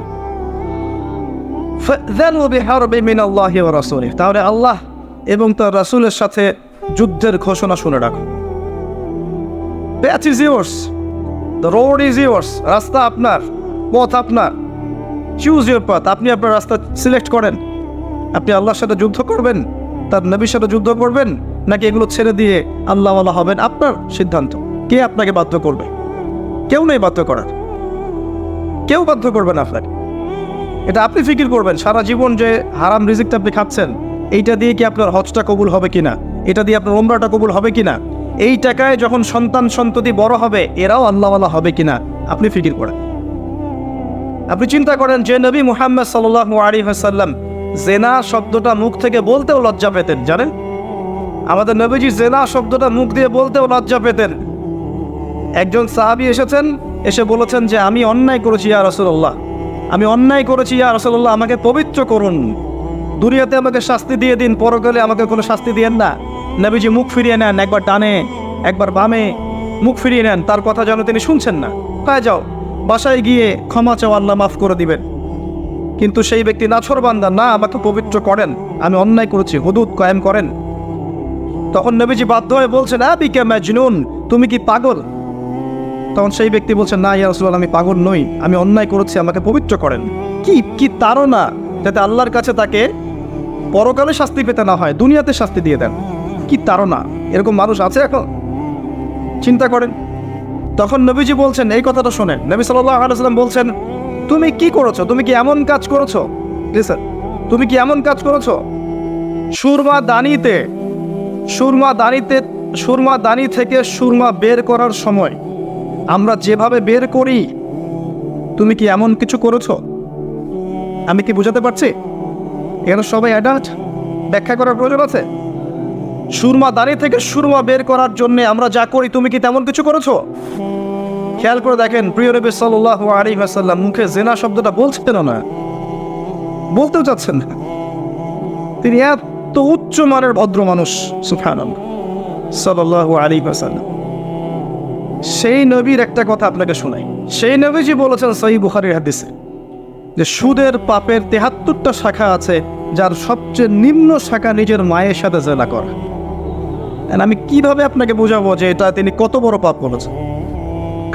ফাযানু বিহারবিন মিনাল্লাহি ওয়া রাসূলিহি, তাহলে আল্লাহ এবং তার রাসূলের সাথে যুদ্ধের ঘোষণা শুনে রাখো। Path is yours, the road is yours, রাস্তা আপনার, পথ আপনার। চুজ ইউর পাথ, আপনি আপনার রাস্তা সিলেক্ট করেন। আপনি আল্লাহর সাথে যুদ্ধ করবেন, তার নবীর সাথে যুদ্ধ করবেন, নাকি এগুলো ছেড়ে দিয়ে আল্লাহওয়ালা হবেন? আপনার সিদ্ধান্ত। কে আপনাকে বাধ্য করবে? কেউ নেই বাধ্য করার, কেউ বাধ্য করবেন আপনাকে। এটা আপনি ফিকির করবেন সারা জীবন যে হারাম রিজিকটা আপনি খাচ্ছেন, এইটা দিয়ে কি আপনার হজটা কবুল হবে কিনা, এটা দিয়ে আপনার উমরাটা কবুল হবে কিনা, এই টাকায় যখন সন্তান সন্ততি বড় হবে এরাও আল্লাহওয়ালা হবে কিনা, আপনি ফিকির করেন। আপনি চিন্তা করেন যে নবী মুহাম্মদ সাল্লাল্লাহু আলাইহি ওয়াসাল্লাম জেনা শব্দটা মুখ থেকে বলতেও লজ্জা পেতেন, জানেন? আমাদের নবীজি জেনা শব্দটা মুখ দিয়ে বলতেও লজ্জা পেতেন। একজন সাহাবী এসেছেন, এসে বলেছেন যে আমি অন্যায় করেছি ইয়া রাসূলুল্লাহ, আমি অন্যায় করেছি ইয়া রাসূলুল্লাহ, আমাকে পবিত্র করুন, দুনিয়াতে আমাকে শাস্তি দিয়ে দিন, পরকালে আমাকে কোনো শাস্তি দিয়েন না। নবীজি মুখ ফিরিয়ে নেন, একবার ডানে একবার বামে, মুখ ফিরিয়ে নেন, তার কথা যেন তিনি শুনছেন না। হ্যাঁ যাও, বাসায় গিয়ে ক্ষমা চাও, আল্লাহ মাফ করে দিবেন। কিন্তু সেই ব্যক্তি নাছরবান্দা, না আমাকে পবিত্র করেন, আমি অন্যায় করেছি, হুদুদ কায়েম করেন। তখন নবীজি বাধ্য হয়ে বলছেন, আবিকা মাজনুন, তুমি কি পাগল? তখন সেই ব্যক্তি বলছেন, না ইয়া রাসূলুল্লাহ, আমি পাগল নই, আমি অন্যায় করেছি, আমাকে পবিত্র করেন। কি তাড়না, যাতে আল্লাহর কাছে তাকে পরকালে শাস্তি পেতে না হয়, দুনিয়াতে শাস্তি দিয়ে দেন। কি তাড়না! এরকম মানুষ আছে এখন? চিন্তা করেন। তখন নবীজি বলছেন, এই কথাটা শোনেন, নবী সাল্লাল্লাহু আলাইহি ওয়াসাল্লাম বলছেন, তুমি কি করেছো? তুমি কি এমন কাজ করেছো? লিসেন, তুমি কি এমন কাজ করেছো? সুরমা দানি থেকে সুরমা বের করার সময় আমরা যেভাবে বের করি, তুমি কি এমন কিছু করেছো? আমি কি বুঝাতে পারছি? এখানে সবাই অ্যাডাল্ট, ব্যাখ্যা করার প্রয়োজন আছে? সুরমা দানি থেকে সুরমা বের করার জন্য আমরা যা করি, তুমি কি তেমন কিছু করেছো? খেয়াল করে দেখেন, প্রিয় নবী সাল্লাল্লাহু আলাইহি ওয়াসাল্লাম মুখে জিনা শব্দটা বলছেন না, বলতেও চাচ্ছেন না। তিনি এত উচ্চ মানের ভদ্র মানুষ, সুবহানাল্লাহ সাল্লাল্লাহু আলাইহি ওয়াসাল্লাম। সেই নবীর একটা কথা আপনাকে শোনাই। সেই নবীজি বলেছেন সহিহ বুখারীর হাদিসে যে সুদের পাপের ৭৩টা শাখা আছে, যার সবচেয়ে নিম্ন শাখা নিজের মায়ের সাথে জিনা করা। আমি কিভাবে আপনাকে বোঝাবো যে এটা তিনি কত বড় পাপ করেছেন?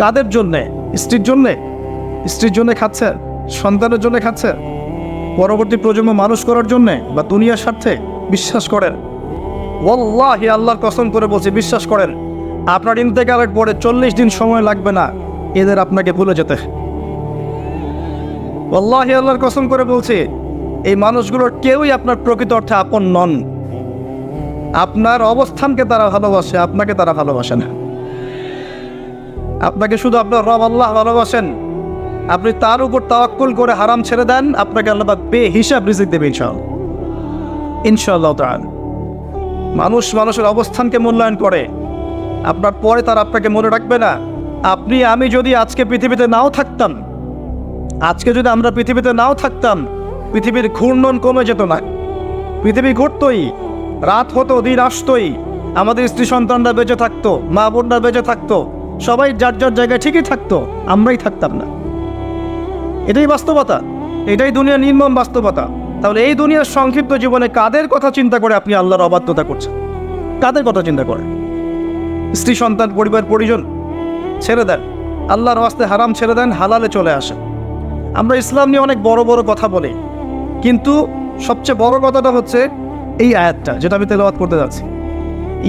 কাদের জন্যে? স্ত্রীর জন্যে? স্ত্রীর জন্যে খাচ্ছে? সন্তানের জন্য খাচ্ছে? পরবর্তী প্রজন্ম মানুষ করার জন্যে, বা দুনিয়ার স্বার্থে? বিশ্বাস করেন, ওয়াল্লাহি আল্লাহর কসম করে বলছি, বিশ্বাস করেন, আপনার ইন্তেকালের পরে 40 দিন সময় লাগবে না এদের আপনাকে ভুলে যেতে। ওয়াল্লাহি আল্লাহর কসম করে বলছি, এই মানুষগুলোর কেউই আপনার প্রকৃত অর্থে আপন নন। আপনার অবস্থানকে তারা ভালোবাসে, আপনাকে তারা ভালোবাসে না। আপনাকে শুধু আপনার রব আল্লাহ ভালোবাসেন। আপনি তার উপর তাওয়াক্কুল করে হারাম ছেড়ে দেন, আপনাকে আল্লাহ পাক বেহিসাব রিজিক দেবে ইনশাআল্লাহ তাআলা। মানুষের অবস্থানকে মূল্যায়ন করে, আপনার পরে তার আপনাকে মনে রাখবে না। আপনি আমি যদি আজকে পৃথিবীতে নাও থাকতাম, আমরা পৃথিবীতে নাও থাকতাম, পৃথিবীর ঘূর্ণন কমে যেত না। পৃথিবী ঘুরতই, রাত হতো, দিন আসতোই, আমাদের স্ত্রী সন্তানরা বেঁচে থাকতো, মা বোনরা বেঁচে থাকতো, সবাই যার যার জায়গায় ঠিকই থাকতো, আমরাই থাকতাম না। এটাই বাস্তবতা, এটাই দুনিয়ার নির্মম বাস্তবতা। তাহলে এই দুনিয়ার সংক্ষিপ্ত জীবনে কাদের কথা চিন্তা করে আপনি আল্লাহর অবাধ্যতা করছেন? কাদের কথা চিন্তা করে? স্ত্রী সন্তান পরিবার পরিজন ছেড়ে দেন, আল্লাহর ওয়াস্তে হারাম ছেড়ে দেন, হালালে চলে আসেন। আমরা ইসলাম নিয়ে অনেক বড় বড় কথা বলি, কিন্তু সবচেয়ে বড় কথাটা হচ্ছে এই আয়াতটা, যেটা আমি তেলাওয়াত করতে যাচ্ছি।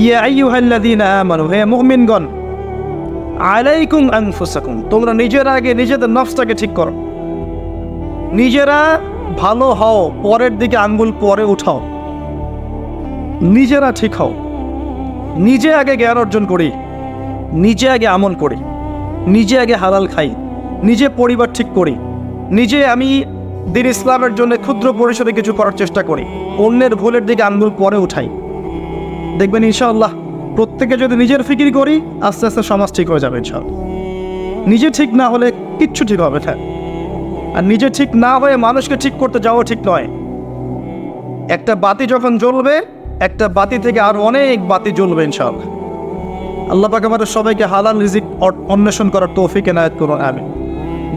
ইয়া আইয়ুহাল্লাযীনা আমানু, হে মুমিনগণ, আলাইকুম আনফুসাকুম, তোমরা নিজেরা আগে নিজেদের নফসটাকে ঠিক করো। নিজেরা ভালো হও, পরের দিকে আঙ্গুল পরে উঠাও। নিজেরা ঠিক হও, নিজে আগে জ্ঞান অর্জন করি, নিজে আগে আমল করি, নিজে আগে হালাল খাই, নিজে পরিবার ঠিক করি, নিজে আমি দ্বীন ইসলামের জন্য ক্ষুদ্র পরিসরে কিছু করার চেষ্টা করি, অন্যের ভুলের দিকে আঙ্গুল পরে উঠাই। দেখবেন ইনশাআল্লাহ প্রত্যেকে যদি নিজের ফিকির করি, আস্তে আস্তে সমাজ ঠিক হয়ে যাবে ইনশাআল্লাহ। নিজে ঠিক না হলে কিচ্ছু ঠিক হবে না। আর নিজে ঠিক না হয়ে মানুষকে ঠিক করতে যাওয়া ঠিক নয়। একটা বাতি যখন জ্বলবে, একটা বাতি থেকে আরো অনেক বাতি জ্বলবে ইনশাআল্লাহ। আল্লাহ পাক আমাদের সবাইকে হালাল রিজিক অন্বেষণ করার তৌফিক এনায়েত করুন, আমিন।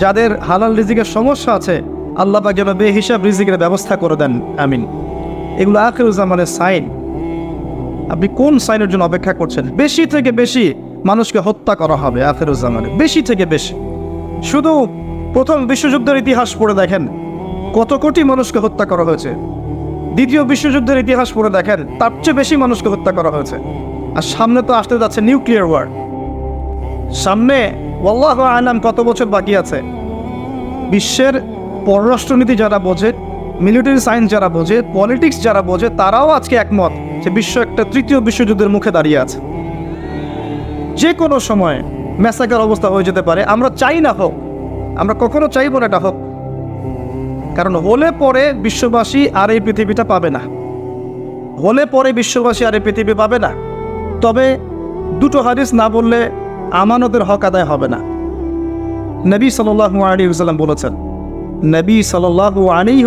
যাদের হালাল রিজিকের সমস্যা আছে, আল্লাহ পাক যেন বেহিসাব রিজিকের ব্যবস্থা করে দেন, আমিন। এগুলো আখিরুজ জামানের সাইন। আপনি কোন সাইনের জন্য অপেক্ষা করছেন? বেশি থেকে বেশি মানুষকে হত্যা করা হবে আখিরুজ জামানে, বেশি থেকে বেশি। শুধু প্রথম বিশ্বযুদ্ধের ইতিহাস পড়ে দেখেন, কত কোটি মানুষকে হত্যা করা হয়েছে। দ্বিতীয় বিশ্বযুদ্ধের ইতিহাস পড়ে দেখেন, তার চেয়ে বেশি মানুষকে হত্যা করা হয়েছে। আর সামনে তো আসতে যাচ্ছে নিউক্লিয়ার ওয়ার। সামনে আল্লাহু আ'লাম কত বছর বাকি আছে। বিশ্বের পররাষ্ট্রনীতি যারা বোঝে, মিলিটারি সায়েন্স যারা বোঝে, পলিটিক্স যারা বোঝে, তারাও আজকে একমত যে বিশ্ব একটা তৃতীয় বিশ্বযুদ্ধের মুখে দাঁড়িয়ে আছে। যে কোনো সময় ম্যাসাকার অবস্থা হয়ে যেতে পারে। আমরা চাই না হোক, আমরা কখনো চাইব না এটা হোক, কারণ হলে পরে বিশ্ববাসী আর এই পৃথিবীটা পাবে না। হলে পরে বিশ্ববাসী আর এই পৃথিবী পাবে না। তবে দুটো হাদিস না বললে আমানতের হক আদায় হবে না। নবী সাল্লাল্লাহু আলাইহি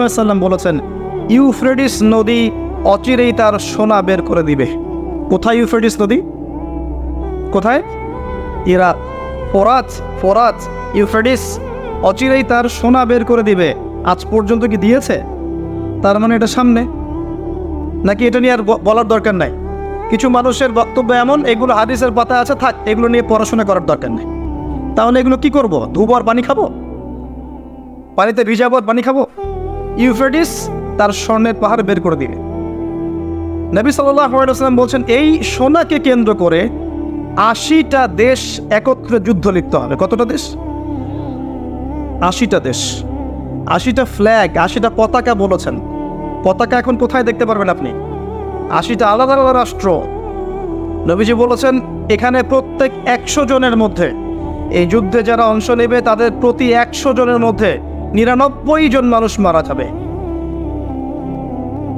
ওয়াসাল্লাম বলেছেন, ইউফ্রেটিস নদী অচিরেই তার সোনা বের করে দিবে। কোথায় ইউফ্রেটিস নদী? কোথায়? ইরাক, ফোরাত ফোরাত ইউফ্রেটিস অচিরেই তার সোনা বের করে দিবে। আজ পর্যন্ত কি দিয়েছে? তার মানে এটা সামনে, নাকি এটা নিয়ে আর বলার দরকার নাই? কিছু মানুষের বক্তব্য এমন, এগুলো হাদিসের পাতা আছে, থাক, এগুলো নিয়ে পড়াশোনা করার দরকার নেই। তাহলে এগুলো কি করব? ধুবো আর পানি খাবো? পানিতে ভিজাবো আর পানি খাবো? ইউফ্রেটিস তার স্বর্ণের পাহাড় বের করে দিবে। নবী সাল্লাল্লাহু আলাইহি ওয়াসাল্লাম বলছেন, এই সোনাকে কেন্দ্র করে 80টা দেশ একত্রে যুদ্ধ লিপ্ত হবে। কতটা দেশ? 80টা দেশ, 80টা ফ্ল্যাগ, 80টা পতাকা বলেছেন। পতাকা এখন কোথায় দেখতে পারবেন আপনি? 80টা আলাদা আলাদা রাষ্ট্র। নবীজি বলেছেন, এখানে প্রত্যেক 100 জনের মধ্যে, এই যুদ্ধে যারা অংশ নেবে তাদের প্রতি 100 জনের মধ্যে 99 জন মানুষ মারা যাবে।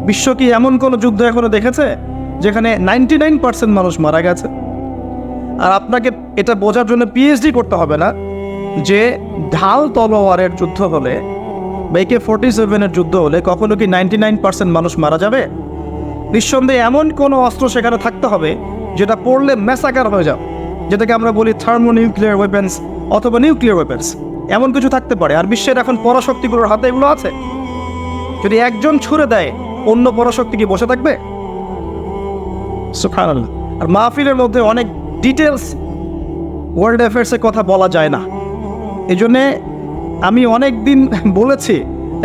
বিশ্ব কি এমন কোনো যুদ্ধ এখনো দেখেছে যেখানে 99% মানুষ মারা গেছে? আর আপনাকে এটা বোঝার জন্য পিএইচডি করতে হবে না যে ঢাল তলোয়ারের যুদ্ধ হলে বা AK-47 যুদ্ধ হলে কখনো কি 99% মানুষ মারা যাবে? নিঃসন্দেহে এমন কোনো অস্ত্র সেখানে থাকতে হবে যেটা পড়লে ম্যাসাকার হয়ে যাবে, যেটাকে আমরা বলি থার্মোনিউক্লিয়ার ওয়েপেন্স অথবা নিউক্লিয়ার ওয়েপেন্স। এমন কিছু থাকতে পারে। আর বিশ্বের এখন পরাশক্তিগুলোর হাতে এগুলো আছে। যদি একজন ছুড়ে দেয়, অন্য পরাশক্তি কি বসে থাকবে? সুবহানাল্লাহ। আর মাহফিলের মধ্যে অনেক ডিটেলস ওয়ার্ল্ড অ্যাফেয়ার্সের কথা বলা যায় না। এই জন্যে আমি অনেক দিন বলেছি,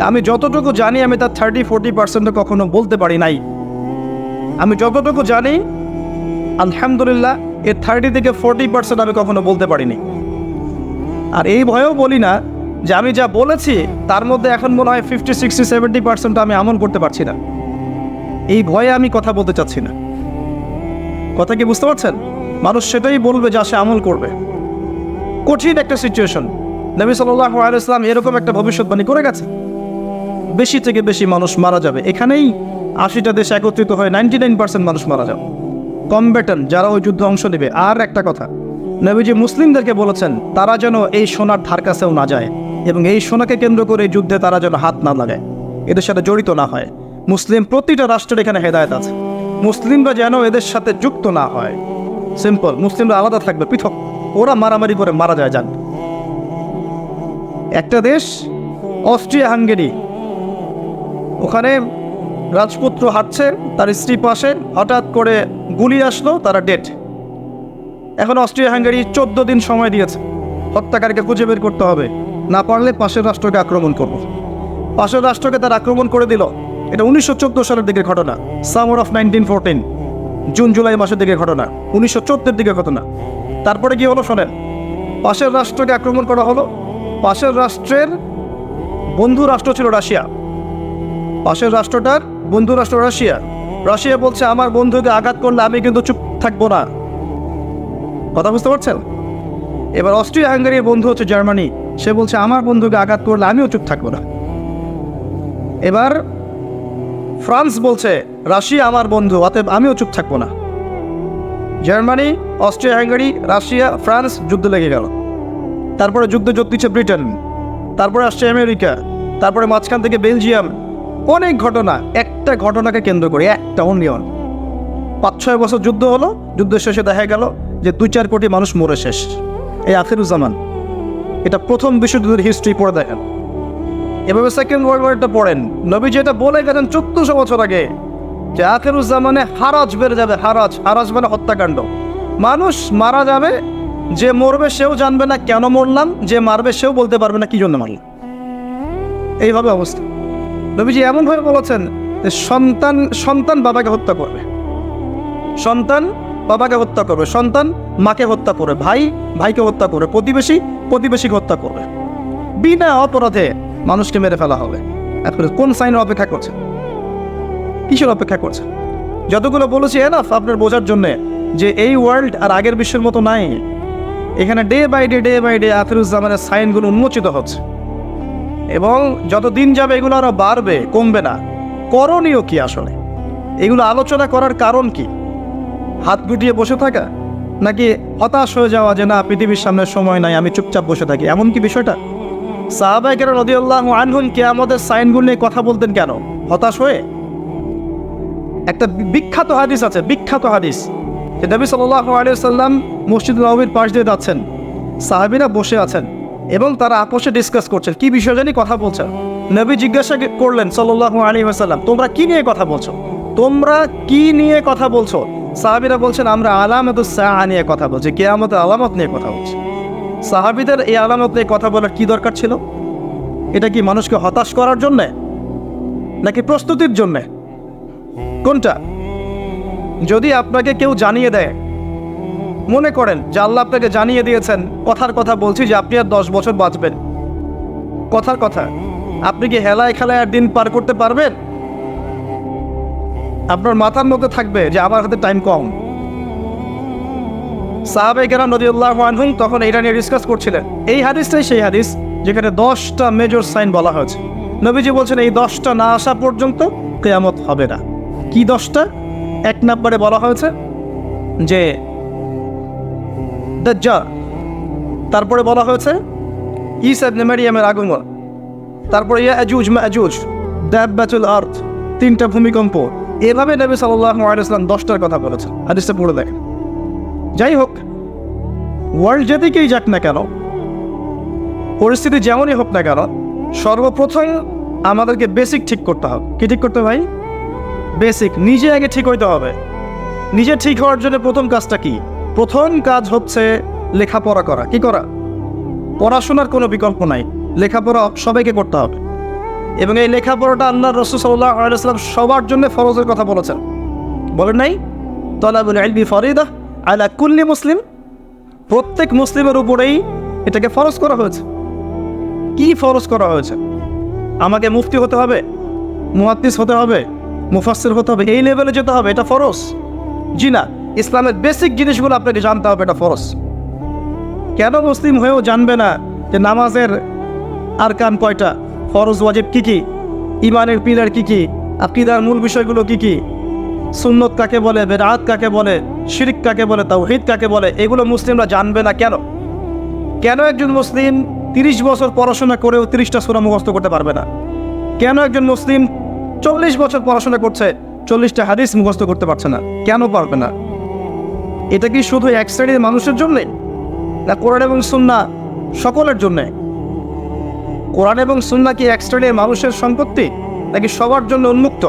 আমি যতটুকু জানি আমি তার 30-40% কখনো বলতে পারি নাই। আমি যতটুকু জানি আলহামদুলিল্লাহ এর 30 থেকে 40% আমি কখনো বলতে পারিনি। আর এই ভয়েও বলি না যে আমি যা বলেছি তার মধ্যে এখন মনে হয় 50-60-70% আমি আমল করতে পারছি না। এই ভয়ে আমি কথা বলতে চাচ্ছি না। কথা কি বুঝতে পারছেন? মানুষ সেটাই বলবে যা সে আমল করবে। কঠিন একটা সিচুয়েশন। নবী সাল্লাল্লাহু আলাইহি ওয়াসাল্লাম এরকম একটা ভবিষ্যৎবাণী করে গেছে, বেশি থেকে বেশি মানুষ মারা যাবে। এখানেই 80টা দেশ একত্রিত হয়ে 99% মানুষ মারা যাবে, কমব্যাটেন্ট যারা ওই যুদ্ধে অংশ নেবে। আর একটা কথা, নবীজি মুসলিমদেরকে বলেছেন তারা যেন এই সোনার ধার কাছেও না যায় এবং এই সোনাকে কেন্দ্র করে এই যুদ্ধে তারা যেন হাত না লাগায়, এদের সাথে জড়িত না হয়। মুসলিম প্রতিটা রাষ্ট্রের এখানে হেদায়েত আছে। মুসলিমরা যেন এদের সাথে যুক্ত না হয়। সিম্পল, মুসলিমরা আলাদা থাকবে, পৃথক। ওরা মারামারি করে মারা যায়, যান। একটা দেশ অস্ট্রিয়া হাঙ্গেরি, ওখানে রাজপুত্র হাঁটছে, তার স্ত্রী পাশে, হঠাৎ করে গুলি আসলো, তারা ডেড। এখন অস্ট্রিয়া হাঙ্গেরি 14 দিন সময় দিয়েছে, হত্যাকারীকে খুঁজে বের করতে হবে, না পারলে পাশের রাষ্ট্রকে আক্রমণ করব। পাশের রাষ্ট্রকে তার আক্রমণ করে দিল। এটা 1914 সালের দিকের ঘটনা, সামার অফ 1914, জুন জুলাই মাসের দিকের ঘটনা, 1914 দিকের ঘটনা। তারপরে কি হলো শোনেন, পাশের রাষ্ট্রকে আক্রমণ করা হলো। পাশের রাষ্ট্রের বন্ধু রাষ্ট্র ছিল রাশিয়া। পাশের রাষ্ট্রটার বন্ধু রাষ্ট্র রাশিয়া। রাশিয়া বলছে আমার বন্ধুকে আঘাত করলে আমি কিন্তু চুপ থাকবো না। কথা বুঝতে পারছেন? এবার অস্ট্রিয়া হাঙ্গেরির বন্ধু হচ্ছে জার্মানি, সে বলছে আমার বন্ধুকে আঘাত করলে আমিও চুপ থাকবো না। এবার ফ্রান্স বলছে রাশিয়া আমার বন্ধু, অতএব আমিও চুপ থাকবো না। Germany, Austria Hungary, Russia, France, যুদ্ধ লেগে গেল। তারপরে যুদ্ধ যোগ দিচ্ছে ব্রিটেন, তারপরে আসছে আমেরিকা, তারপরে মাঝখান থেকে বেলজিয়াম। অনেক ঘটনা, একটা ঘটনাকে কেন্দ্র করে, একটা অনিয়ন। 5-6 বছর যুদ্ধ হলো, যুদ্ধের শেষে দেখা গেল যে 2-4 কোটি মানুষ মরে শেষ। এই আখিরুজ্জামান, এটা প্রথম বিশ্বযুদ্ধের হিস্ট্রি পড়ে দেখেন। এভাবে সেকেন্ড ওয়ার্ল্ড ওয়ারটা পড়েন। নবী যেটা বলে গেছেন 1400 বছর আগে যে আখিরুজ্জামানে হারাজ বেড়ে যাবে। হারাজ, হারাজ মানে হত্যাকাণ্ড। মানুষ মারা যাবে, যে মরবে সেও জানবে না কেন মরলাম, যে মারবে সেও বলতে পারবে না কি জন্য মারলাম। এইভাবে অবস্থা। নবীজি এমনভাবে বলেছেন যে সন্তান বাবাকে হত্যা করবে, সন্তান বাবাকে হত্যা করবে, সন্তান মাকে হত্যা করবে, ভাই ভাইকে হত্যা করবে, প্রতিবেশীকে হত্যা করবে। বিনা অপরাধে মানুষকে মেরে ফেলা হবে। এখন কোন সাইনের অপেক্ষা করছে? কিসের অপেক্ষা করছে? যতগুলো বলেছি এনাফ আপনার বোঝার জন্যে যে এই ওয়ার্ল্ড আর আগের বিশ্বের মতো নাই। এখানে ডে বাই ডে আখিরুজ্জামানের সাইনগুলো উন্মোচিত হচ্ছে এবং যত দিন যাবে এগুলো আরো বাড়বে, কমবে না। করণীয় কি আসলে? এগুলো আলোচনা করার কারণ কি? হাত গুটিয়ে বসে থাকা, নাকি হতাশ হয়ে যাওয়া যে না পৃথিবীর সামনে সময় নাই, আমি চুপচাপ বসে থাকি, এমন কি বিষয়টা? সাহাবায়ে কেরাম রাদিয়াল্লাহু আনহুম কিয়ামতের সাইনগুলো নিয়ে কথা বলতেন কেন? হতাশ হয়ে? একটা বিখ্যাত হাদিস আছে, বিখ্যাত হাদিস। যে নবী সাল্লাল্লাহু আলাইহি ওয়াসাল্লাম মসজিদ নববীর পাশ দিয়ে যাচ্ছেন, সাহাবীরা বসে আছেন এবং তারা আপোষে ডিসকাস করছেন, কি বিষয় জানি কথা বলছেন। নবী জিজ্ঞাসা করলেন সাল্লাল্লাহু আলাইহি ওয়াসাল্লাম, তোমরা কি নিয়ে কথা বলছো? তোমরা কি নিয়ে কথা বলছো? সাহাবীরা বলছেন, আমরা আলামাতুস সাআ নিয়ে কথা বলছি, কিয়ামতের আলামত নিয়ে কথা বলছি। সাহাবীদের এই আলামত নিয়ে কথা বলার কি দরকার ছিল? এটা কি মানুষকে হতাশ করার জন্যে নাকি প্রস্তুতির জন্যে? কোনটা? যদি আপনাকে কেউ জানিয়ে দেয়, মনে করেন যে আল্লাহ আপনাকে জানিয়ে দিয়েছেন, কথার কথা বলছি যে আপনি আর 10 বছর বাঁচবেন, কথার কথা, আপনি কি হেলায় খেলায় আর দিন পার করতে পারবেন? আপনার মাথার মধ্যে থাকবে যে আমার হাতে টাইম কম। সাহাবায়ে কেরাম রাদিয়াল্লাহু আনহুম তখন এটা নিয়ে ডিসকাস করছিলেন। এই হাদিসটাই সেই হাদিস যেখানে 10টা মেজর সাইন বলা হয়েছে। নবীজি বলছেন এই 10টা না আসা পর্যন্ত কিয়ামত হবে না। কি 10টা? 1 নম্বরে বলা হয়েছে যে দাজ্জাল, তারপরে বলা হয়েছে ঈসা ইবনে মারইয়ামের আগমন, তারপরে ইয়াজুজ মাজুজ, দাব্বাতুল আরদ, 3টা ভূমিকম্প। এভাবে নবী সাল্লাল্লাহু আলাইহি ওয়াসাল্লাম 10টার কথা বলেছেন। হাদিসটা পড়ে দেখেন। যাই হোক, ওয়ার্ল্ড যেদিকেই যাক না কেন, পরিস্থিতি যেমনই হোক না কেন, সর্বপ্রথম আমাদেরকে বেসিক ঠিক করতে হবে। কি ঠিক করতে ভাই? বেসিক। নিজে আগে ঠিক হইতে হবে। নিজে ঠিক হওয়ার জন্য প্রথম কাজটা কি? প্রথম কাজ হচ্ছে লেখাপড়া করা। কি করা? পড়াশোনার কোনো বিকল্প নাই, লেখাপড়া সবাইকে করতে হবে। এবং এই লেখাপড়াটা আল্লাহর রাসূল সাল্লাল্লাহু আলাইহি ওয়াসাল্লাম সবার জন্য ফরজের কথা বলেছেন। বলেন নাই? তালাবুল ইলমি ফরিদা আলা কুল্লি মুসলিম। প্রত্যেক মুসলিমের উপরেই এটাকে ফরজ করা হয়েছে। কি ফরজ করা হয়েছে? আমাকে মুফতি হতে হবে, মুহাদ্দিস হতে হবে, মুফাসসির হতে হবে, এই লেভেলে যেতে হবে, এটা ফরজ? জি না, ইসলামের বেসিক জিনিসগুলো আপনাকে জানতে হবে, এটা ফরজ। কেন মুসলিম হয়েও জানবে না যে নামাজের আরকান কয়টা, ফরজ ওয়াজিব কি কি, ইমানের পিলার কি কি, আকীদার মূল বিষয়গুলো কি কি, সুন্নত কাকে বলে, বেদআত কাকে বলে, শিরক কাকে বলে, তাওহীদ কাকে বলে, এগুলো মুসলিমরা জানবে না কেন? কেন একজন মুসলিম 30 বছর পড়াশোনা করেও 30টা সূরা মুখস্থ করতে পারবে না? কেন একজন মুসলিম 40 বছর পড়াশোনা করছে 40টা হাদিস মুখস্থ করতে পারছে না? কেন পারবে না? এটা কি শুধু এক শ্রেণীর মানুষের জন্যে, না কোরআন এবং সুন্নাহ সকলের জন্যে? কোরআন এবং সুন্নাহ কি এক শ্রেণীর মানুষের সম্পত্তি নাকি সবার জন্য উন্মুক্ত?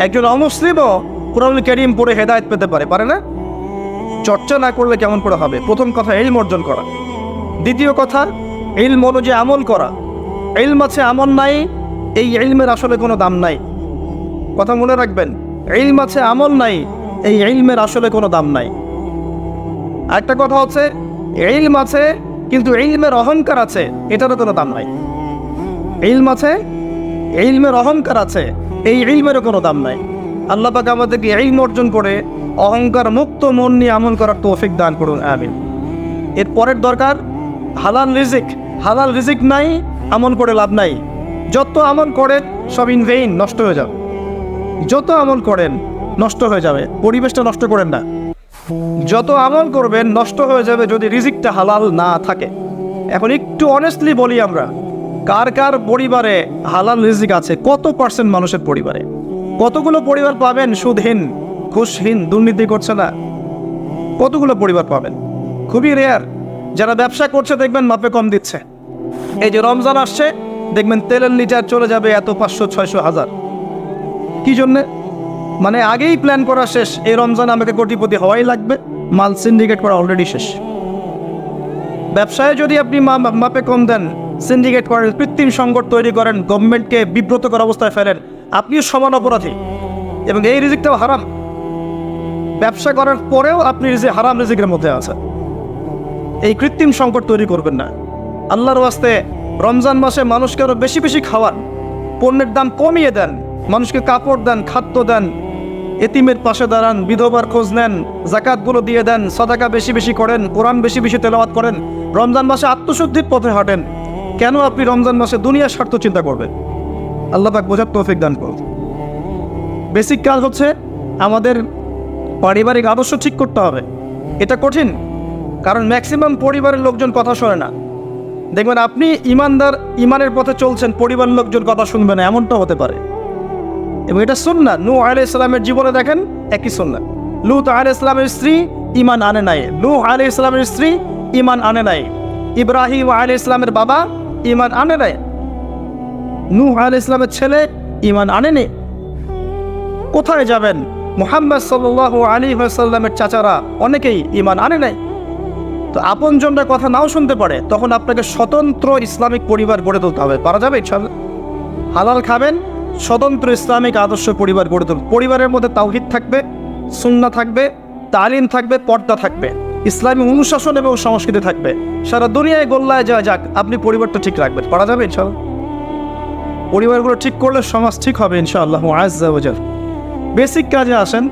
একজন অমুসলিমও কোরআনুল কারীম পড়ে হেদায়েত পেতে পারে, পারে না? চর্চা না করলে কেমন করে হবে? প্রথম কথা ইলম অর্জন করা। দ্বিতীয় কথা ইলম অনুযায়ী আমল করা। ইলম আছে আমল নাই, এই ইলমের আসলে কোনো দাম নাই। কথা মনে রাখবেন, ইলম আছে আমল নাই, এই ইলমের আসলে কোনো দাম নাই। আরেকটা কথা হচ্ছে ইলম আছে কিন্তু ইলমের অহংকার আছে, এটারও কোনো দাম নাই। ইলম আছে, ইলমের অহংকার আছে, এই ইলমেরও কোনো দাম নাই। আল্লাহ পাক আমাদেরকে ইলম অর্জন করে অহংকার মুক্ত মন নিয়ে আমল করার তৌফিক দান করুন, আমিন। এর পরের দরকার হালাল রিজিক। হালাল রিজিক নাই, আমল করে লাভ নাই। যত আমল করেন সব ইন ভেইন, নষ্ট হয়ে যাবে। যত আমল করেন নষ্ট হয়ে যাবে, পরিবেশটা নষ্ট করেন না। যত আমল করবেন নষ্ট হয়ে যাবে যদি রিজিকটা হালাল না থাকে। এখন একটু অনেস্টলি বলি, আমরা কার কার পরিবারে হালাল রিজিক আছে? কত পার্সেন্ট মানুষের পরিবারে? কতগুলো পরিবার পাবেন সুদহীন, ঘুষহীন, দুর্নীতি করছে না? কতগুলো পরিবার পাবেন? খুবই রেয়ার। যারা ব্যবসা করছে দেখবেন মাপে কম দিচ্ছে। এই যে রমজান আসছে, দেখবেন তেলের লিটার চলে যাবে এত 500, 600, 1000। কি জন্যে? মানে আগেই প্ল্যান করা শেষ, এই রমজান আমাকে কোটিপতি হওয়াই লাগবে, মাল সিন্ডিকেট করা অলরেডি শেষ। ব্যবসায় যদি আপনি মাপে কম দেন, সিন্ডিকেট করেন, কৃত্রিম সংকট তৈরি করেন, গভর্নমেন্টকে বিব্রতকর অবস্থায় ফেলেন, আপনিও সমান অপরাধী এবং এই রিজিকটাও হারাম। ব্যবসা করার পরেও আপনি হারাম রিজিকের মধ্যে আছেন। এই কৃত্রিম সংকট তৈরি করবেন না। আল্লাহর ওয়াস্তে রমজান মাসে মানুষকে আরও বেশি বেশি খাওয়ান, পণ্যের দাম কমিয়ে দেন, মানুষকে কাপড় দেন, খাদ্য দেন, এতিমের পাশে দাঁড়ান, বিধবার খোঁজ নেন, জাকাতগুলো দিয়ে দেন, সাদাকা বেশি বেশি করেন, কোরআন বেশি বেশি তেলাওয়াত করেন, রমজান মাসে আত্মশুদ্ধির পথে হাঁটেন। কেন আপনি রমজান মাসে দুনিয়ার স্বার্থ চিন্তা করবেন? আল্লাহ পাক বোঝার তৌফিক দান করুন। বেসিক কাজ হচ্ছে আমাদের পারিবারিক আদর্শ ঠিক করতে হবে। এটা কঠিন, কারণ ম্যাক্সিমাম পরিবারের লোকজন কথা শোনে না। দেখবেন আপনি ইমানদার, ইমানের পথে চলছেন, পরিবারের লোকজন কথা শুনবে না, এমনটা হতে পারে। এবং এটা সুন্নাহ। নূহ আলাইহিস সালামের জীবনে দেখেন একই সুন্নাহ। লূত আলাইহিস সালামের স্ত্রী ঈমান আনে নাই, নূহ আলাইহিস সালামের স্ত্রী ঈমান আনে নাই, ইব্রাহিম আলাইহিস সালামের বাবা ঈমান আনে নাই, নূহ আলাইহিস সালামের ছেলে ঈমান আনেনি। কোথায় যাবেন? মুহাম্মদ সাল্লাল্লাহু আলাইহি ওয়াসাল্লামের চাচারা অনেকেই ঈমান আনে নাই। তো আপনজনরা কথা নাও শুনতে পারে, তখন আপনাকে স্বতন্ত্র ইসলামিক পরিবার গড়ে তুলতে হবে। পারা যাবে ইনশাআল্লাহ? হালাল খাবেন, স্বতন্ত্র ইসলামিক আদর্শ পরিবার গড়ে তুলবেন। পরিবারের মধ্যে তাওহীদ থাকবে, সুন্নাহ থাকবে, তালিম থাকবে, পর্দা থাকবে, ইসলামী অনুশাসন এবং সংস্কৃতি থাকবে। সারা দুনিয়ায় গোল্লায় যা যাক, আপনি পরিবারটা ঠিক রাখবেন। পারা যাবে ইনশাআল্লাহ? পরিবারগুলো ঠিক করলে সমাজ ঠিক হবে ইনশাআল্লাহ আযজা ওয়া জাল। বেসিক কাজে আসেন।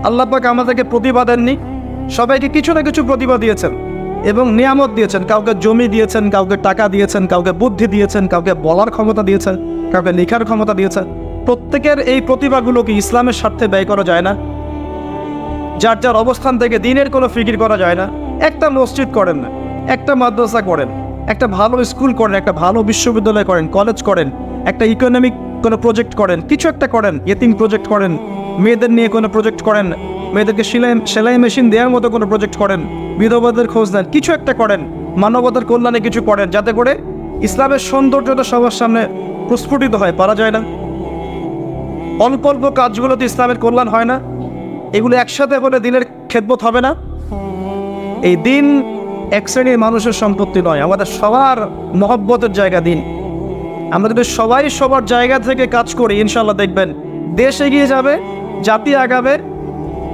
আল্লাহ পাক আমাদেরকে প্রতিভা দেননি, সবাইকে কিছু না কিছু প্রতিভা দিয়েছেন এবং নিয়ামত দিয়েছেন। কাউকে জমি দিয়েছেন, কাউকে টাকা দিয়েছেন, কাউকে বুদ্ধি দিয়েছেন, কাউকে বলার ক্ষমতা দিয়েছেন, কাউকে লেখার ক্ষমতা দিয়েছেন। প্রত্যেকের এই প্রতিভাগুলোকে ইসলামের স্বার্থে ব্যয় করা যায় না? যার যার অবস্থান থেকে দিনের কোনো ফিকির করা যায় না? একটা মসজিদ করেন না, একটা মাদ্রাসা করেন, একটা ভালো স্কুল করেন, একটা ভালো বিশ্ববিদ্যালয় করেন, কলেজ করেন, একটা ইকোনমিক কোনো প্রজেক্ট করেন, কিছু একটা করেন, ইয়েতিম প্রজেক্ট করেন, মেয়েদের নিয়ে কোনো প্রজেক্ট করেন, মেয়েদেরকে সেলাই মেশিন দেওয়ার মতো কোনো প্রজেক্ট করেন, বিধবাদের খোঁজ নেন, কিছু একটা করেন, মানবতার কল্যাণে কিছু করেন, যাতে করে ইসলামের সৌন্দর্যতা সবার সামনে প্রস্ফুটিত হয়। পারা যায় না? অল্প অল্প কাজগুলোতে ইসলামের কল্যাণ হয় না? এগুলো একসাথে হলে দিনের খেদমত হবে না? এই দিন এক শ্রেণীর মানুষের সম্পত্তি নয়, আমাদের সবার মহব্বতের জায়গা দিন। আমরা যদি সবাই সবার জায়গা থেকে কাজ করি, ইনশাআল্লাহ দেখবেন দেশ এগিয়ে যাবে, জাতি আগাবে,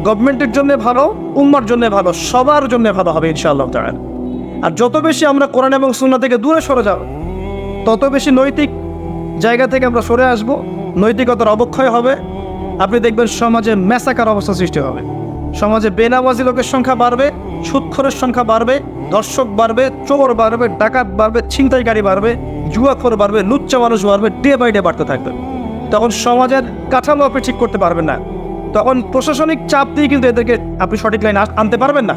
গভর্নমেন্টের জন্য ভালো, উম্মার জন্য ভালো, সবার জন্য ভালো হবে ইনশাআল্লাহ তাআলা। আর যত বেশি আমরা কোরআন এবং সুন্নাহ থেকে দূরে সরে যাব, তত বেশি নৈতিক জায়গা থেকে আমরা সরে আসব, নৈতিকতার অবক্ষয় হবে। আপনি দেখবেন সমাজে ম্যাসাকার অবস্থা সৃষ্টি হবে, সমাজে বেনামাজি লোকের সংখ্যা বাড়বে, সুদখোরের সংখ্যা বাড়বে, দর্শক বাড়বে, চোর বাড়বে, ডাকাত বাড়বে, ছিনতাইকারী বাড়বে, জুয়াখোর বাড়বে, লুচ্চা মানুষ বাড়বে, ডে বাই ডে বাড়তে থাকবে। তখন সমাজের কাঠামো আপনি ঠিক করতে পারবেন না। তখন প্রশাসনিক চাপ দিয়ে কিন্তু এদেরকে আপনি সঠিক লাইনে আনতে পারবেন না।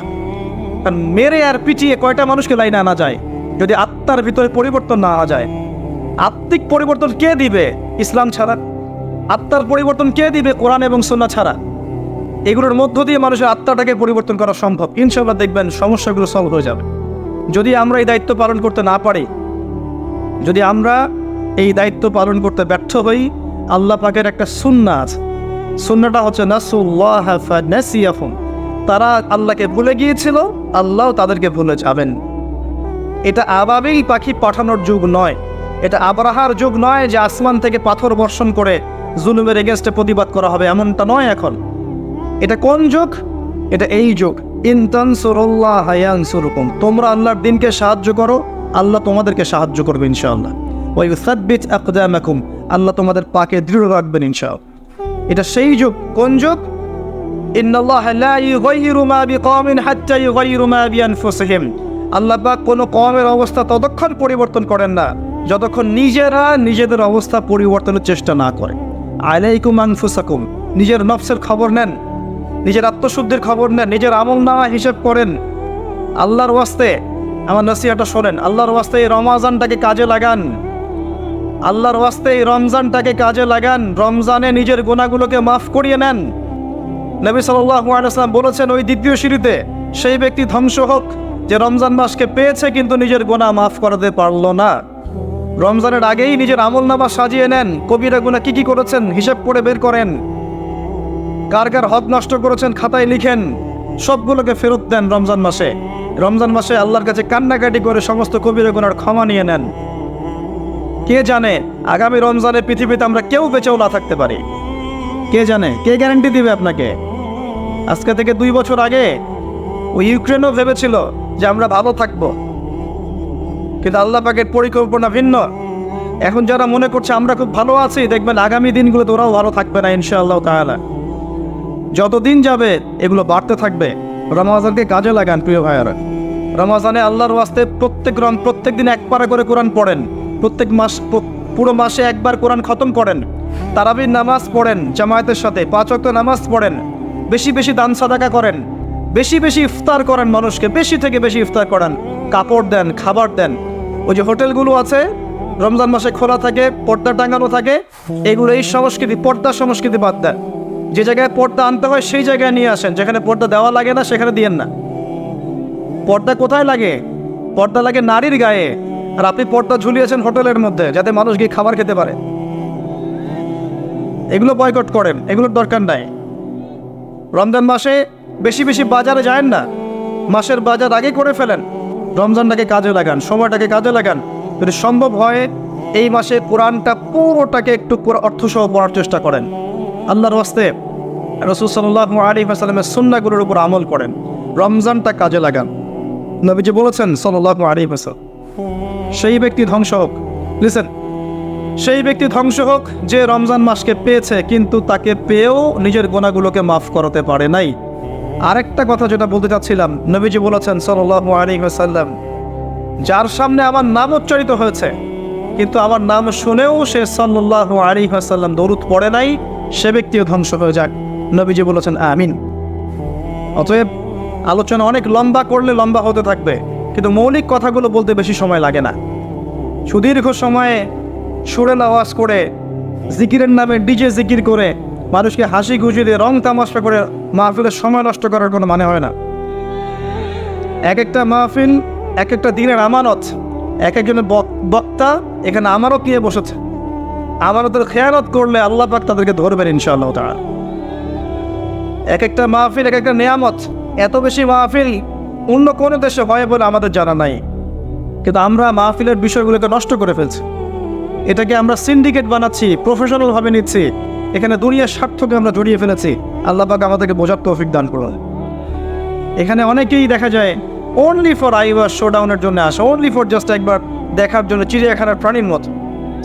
কারণ মেরে আর পিটিয়ে কয়টা মানুষকে লাইনে আনা যায় যদি আত্মার ভিতরে পরিবর্তন না আনা যায়? আত্মিক পরিবর্তন কে দিবে ইসলাম ছাড়া? আত্মার পরিবর্তন কে দিবে কোরআন এবং সুন্নাহ ছাড়া? এগুলোর মধ্য দিয়ে মানুষের আত্মাটাকে পরিবর্তন করা সম্ভব। ইনশাআল্লাহ দেখবেন সমস্যাগুলো সলভ হয়ে যাবে। যদি আমরা এই দায়িত্ব পালন করতে না পারি, যদি আমরা এই দায়িত্ব পালন করতে ব্যর্থ হই, আল্লাহ পাকের একটা সুন্নাহ আছে, সুন্নাহটা হচ্ছে নাসুল্লাহ ফানাসিয়াহুম। তারা আল্লাহকে ভুলে গিয়েছিল, আল্লাহ তাদেরকে ভুলে যাবেন। এটা আবাবিল পাখি পাঠানোর যুগ নয়, এটা আবরাহার যুগ নয় যে আসমান থেকে পাথর বর্ষণ করে জুলুমের এগেনস্টে প্রতিবাদ করা হবে, এমনটা নয় এখন। এটা কোন যুগ? এটা এই যুগ। ইন তানসুরুল্লাহ ইয়ানসুরকুম। তোমরা আল্লাহর দ্বীনকে সাহায্য করো, আল্লাহ তোমাদেরকে সাহায্য করবে ইনশাআল্লাহ। ওয়া ইউসাব্বিত আকদামাকুম। আল্লাহ তোমাদের পাকে দৃঢ় রাখবেন ইনশাআল্লাহ। এটা সেই যুগ। কোন যুগ? ইন্নাল্লাহা লা ইউগাইয়িরু মা বিকওমিন হাত্তা ইউগাইয়িরু মা বিআনফুসিহিম। আল্লাহ পাক কোনো কওমের অবস্থা ততক্ষণ পরিবর্তন করেন না যতক্ষণ নিজেরা নিজেদের অবস্থা পরিবর্তনের চেষ্টা না করে। আলাইকুম আনফুসাকুম। নিজের নফসের খবর নেন, নিজের আত্মশুদ্ধির খবর নেন, নিজের আমলনামা হিসেব করেন। আল্লাহর ওয়াস্তে আমার নসিহতটা শোনেন, আল্লাহর ওয়াস্তে এই রমজানটাকে কাজে লাগান, আল্লাহর ওয়াস্তে এই রমজানটাকে কাজে লাগান। রমজানে নিজের গুনাহগুলোকে মাফ করিয়ে নেন। নবী সাল্লাল্লাহু আলাইহি ওয়াসাল্লাম বলেছেন ওই দ্বিতীয় সিঁড়িতে সেই ব্যক্তি ধ্বংস হোক যে রমজান মাসকে পেয়েছে কিন্তু নিজের গুনাহ মাফ করাতে পারলো না। রমজানের আগেই নিজের আমলনামা সাজিয়ে নেন, কবিরা গুনাহ কি কি করেছেন হিসাব করে বের করেন, কার কার হক নষ্ট করেছেন খাতায় লিখেন, সবগুলোকে ফেরত দেন রমজান মাসে। রমজান মাসে আল্লাহর কাছে কান্নাকাটি করে সমস্ত কবিরা গুনার ক্ষমা নিয়ে নেন। কে জানে আগামী রমজানে পৃথিবীতে আমরা কেউ বেঁচেও না থাকতে পারি? কে জানে? কে গ্যারান্টি দিবে আপনাকে? আজকে থেকে 2 বছর আগে ওই ইউক্রেনও ভেবেছিল যে আমরা ভালো থাকবো, কিন্তু আল্লাহ পাকের পরিকল্পনা ভিন্ন। এখন যারা মনে করছে আমরা খুব ভালো আছি, দেখবেন আগামী দিনগুলোতে ওরাও ভালো থাকবে না ইনশাআল্লাহ তাআলা। যতদিন যাবে এগুলো বাড়তে থাকবে। রমজানকে কাজে লাগান প্রিয় ভাইয়ারা। রমজানে আল্লাহর ওয়াস্তে প্রত্যেক দিন এক পারা করে কোরআন পড়েন, প্রত্যেক মাস পুরো মাসে একবার কোরআন খতম করেন, তারাবির নামাজ পড়েন জামায়াতের সাথে, 5 ওয়াক্ত নামাজ পড়েন, বেশি বেশি দান সাদাকা করেন, বেশি বেশি ইফতার করেন, মানুষকে বেশি থেকে বেশি ইফতার করান, কাপড় দেন, খাবার দেন। ওই যে হোটেলগুলো আছে রমজান মাসে খোলা থাকে, পর্দা টাঙানো থাকে, এগুলো এই সংস্কৃতি, পর্দা সংস্কৃতি বাদ দেন। যে জায়গায় পর্দা আনতে হয় সেই জায়গায় নিয়ে আসেন, যেখানে পর্দা দেওয়া লাগে না সেখানে দিয়েন না। পর্দা কোথায় লাগে? পর্দা লাগে নারীর গায়ে, আর আপনি পর্দা ঝুলিয়েছেন হোটেলের মধ্যে যাতে মানুষ গিয়ে খাবার খেতে পারে। এগুলো বয়কট করেন, এগুলোর দরকার নাই। রমজান মাসে বেশি বেশি বাজারে যায়েন না, মাসের বাজার আগে করে ফেলেন। রমজানটাকে কাজে লাগান, সময়টাকে কাজে লাগান। যদি সম্ভব হয় এই মাসে কোরআনটা পুরোটাকে একটু অর্থসহ পড়ার চেষ্টা করেন। আল্লাহর ওয়াস্তে রাসূল সাল্লাল্লাহু আলাইহি ওয়াসাল্লামের সুন্নাহগুলোর উপর আমল করেন, রমজানটা কাজে লাগান। নবীজি বলেছেন সাল্লাল্লাহু আলাইহি ওয়াসাল্লাম, সেই ব্যক্তি ধ্বংস হোক, লিসেন, সেই ব্যক্তি ধ্বংস হোক যে রমজান মাসকে পেয়েছে কিন্তু তাকে পেয়েও নিজের গুনাহগুলোকে মাফ করতে পারে নাই। আরেকটা কথা যেটা বলতে চাচ্ছিলাম, নবীজি বলেছেন সাল্লাল্লাহু আলাইহি ওয়াসাল্লাম, যার সামনে আমার নাম উচ্চারিত হয়েছে কিন্তু আমার নাম শুনেও সে সাল্লাল্লাহু আলাইহি ওয়াসাল্লাম দরুদ পড়ে নাই, সে ব্যক্তিও ধ্বংস হয়ে যাক। নবীজি বলেছেন আমিন। অতএব আলোচনা অনেক লম্বা করলে লম্বা হতে থাকবে, কিন্তু মৌলিক কথাগুলো বলতে বেশি সময় লাগে না। সুদীর্ঘ সময়ে সুরেল আওয়াজ করে, জিকিরের নামে ডিজে জিকির করে, মানুষকে হাসি খুশি দিয়ে রং তামাশা করে মাহফিলের সময় নষ্ট করার কোনো মানে হয় না। এক একটা মাহফিল এক একটা দিনের আমানত, এক একজনের বক্তা এখানে আমানত নিয়ে বসেছে। আমানতের খেয়ানত করলে আল্লাহ পাক তাদেরকে ধরবেন ইনশাআল্লাহ তাআলা। এক একটা মাহফিল এক একটা নিয়ামত। এত বেশি মাহফিল অন্য কোনো দেশে হয় বলে আমাদের জানা নাই, কিন্তু আমরা মাহফিলের বিষয়গুলোকে নষ্ট করে ফেলছি। এটাকে আমরা সিন্ডিকেট বানাচ্ছি, প্রফেশনাল ভাবে নিচ্ছি, এখানে দুনিয়ার স্বার্থকে আমরা জড়িয়ে ফেলেছি। আল্লাহ পাক আমাদেরকে বোঝার তৌফিক দান করুন। এখানে অনেকেই দেখা যায় অনলি ফর আইওয়ার শোডাউনের জন্য আসে, অনলি ফর জাস্ট একবার দেখার জন্য, চিড়িয়াখানার প্রাণীর মতো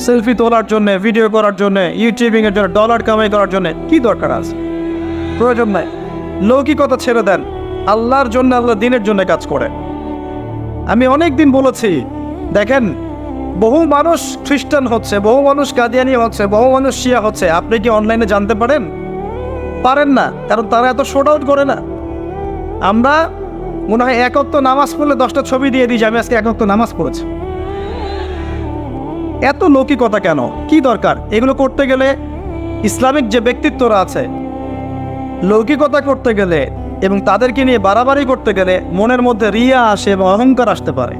সেলফি তোলার জন্য, ভিডিও করার জন্য, ইউটিউবিংয়ের জন্য, ডলার কামাই করার জন্য। কি দরকার আছে? প্রয়োজন নাই। লৌকিকতা ছেড়ে দেন, আল্লাহর জন্য, আল্লাহ দিনের জন্য কাজ করে। আমি অনেক দিন বলেছি, দেখেন বহু মানুষ খ্রিস্টান হচ্ছে, বহু মানুষ কাদিয়ানি হচ্ছে, বহু মানুষ শিয়া হচ্ছে। আপনি কি অনলাইনে জানতে পারেন? পারেন না, কারণ তারা এত শোট আউট করে না। আমরা মনে হয় এক ওয়াক্ত নামাজ পড়লে 10টা ছবি দিয়ে দিই যে আমি আজকে এক ওয়াক্ত নামাজ পড়েছি। এত লৌকিকতা কেন? কি দরকার? এগুলো করতে গেলে ইসলামিক যে ব্যক্তিত্বরা আছে, লৌকিকতা করতে গেলে এবং তাদেরকে নিয়ে বাড়াবাড়ি করতে গেলে মনের মধ্যে রিয়া আসে এবং অহংকার আসতে পারে।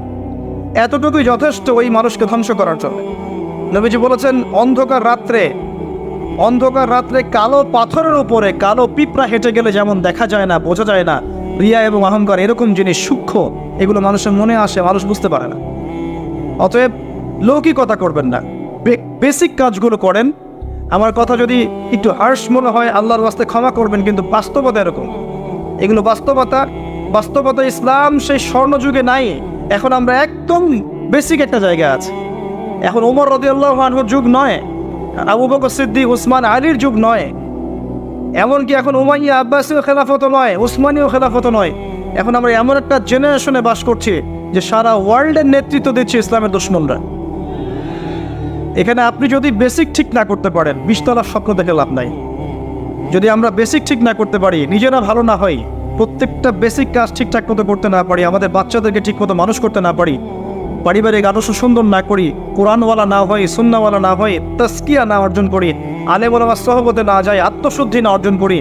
এতটুকুই যথেষ্ট ওই মানুষকে ধ্বংস করার জন্য। নবীজি বলেছেন, অন্ধকার রাত্রে কালো পাথরের উপরে কালো পিঁপড়া হেঁটে গেলে যেমন দেখা যায় না, বোঝা যায় না, রিয়া এবং অহংকার এরকম জিনিস সূক্ষ্ম, এগুলো মানুষের মনে আসে, মানুষ বুঝতে পারে না। অতএব লৌকিকতা করবেন না, বেসিক কাজগুলো করেন। আমার কথা যদি একটু হার্শ মনে হয় আল্লাহর ওয়াস্তে ক্ষমা করবেন, কিন্তু বাস্তবতা এরকম। এগুলো বাস্তবতা ইসলাম সেই স্বর্ণযুগে নাই। এখন আমরা একদম বেসিক একটা জায়গায় আছি। এখন ওমর রাদিয়াল্লাহু আনহুর যুগ নয়, আবু বকর সিদ্দিক, উসমান, আলীর যুগ নয়, এমনকি এখন উমাইয়া আব্বাসীয় খেলাফত নয়, উসমানীয় খেলাফত নয়। এখন আমরা এমন একটা জেনারেশনে বাস করছি যে সারা ওয়ার্ল্ডের নেতৃত্ব দিচ্ছে ইসলামের দুশমনরা। এখানে আপনি যদি বেসিক ঠিক না করতে পারেন, 20 তলার স্বপ্ন দেখে লাভ নাই। যদি আমরা বেসিক ঠিক না করতে পারি, নিজেরা ভালো না হই, প্রত্যেকটা বেসিক কাজ ঠিকঠাক মতো করতে না পারি, আমাদের বাচ্চাদেরকে ঠিক মতো মানুষ করতে না পারি, পারিবারিক আদর্শ সুন্দর না করি, কোরআনওয়ালা না হই, সুন্নাওয়ালা না হই, তাসকিয়া না অর্জন করি, আলেম ওলামার সহবতে না যাই, আত্মশুদ্ধি না অর্জন করি,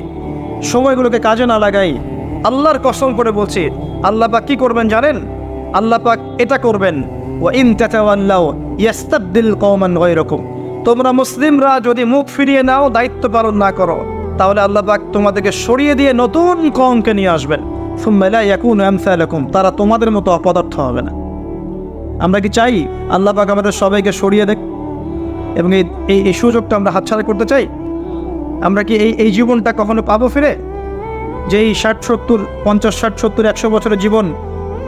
সময়গুলোকে কাজে না লাগাই, আল্লাহর কসম করে বলছি, আল্লাহ পাক কি করবেন জানেন? আল্লাহ পাক এটা করবেন, ওয়া ইন তাতাওয়াল্লাউ ইয়াস্তাবদিল কওমান গায়রাকুম। তোমরা মুসলিমরা যদি মুখ ফিরিয়ে নাও, দায়িত্ব পালন না করো, তাহলে আল্লাহ পাক তোমাদেরকে সরিয়ে দিয়ে নতুন কওমকে নিয়ে আসবেন। সুম্মা লা ইয়াকুনু আমসালাকুম, তারা তোমাদের মতো অপদার্থ হবে না। আমরা কি চাই আল্লাহ পাক আমাদের সবাইকে সরিয়ে দেখ এবং এই সুযোগটা আমরা হাতছাড়া করতে চাই? আমরা কি এই জীবনটা কখনো পাবো ফিরে? যে এই 60-70, 50, 60, 70, 100 বছরের জীবন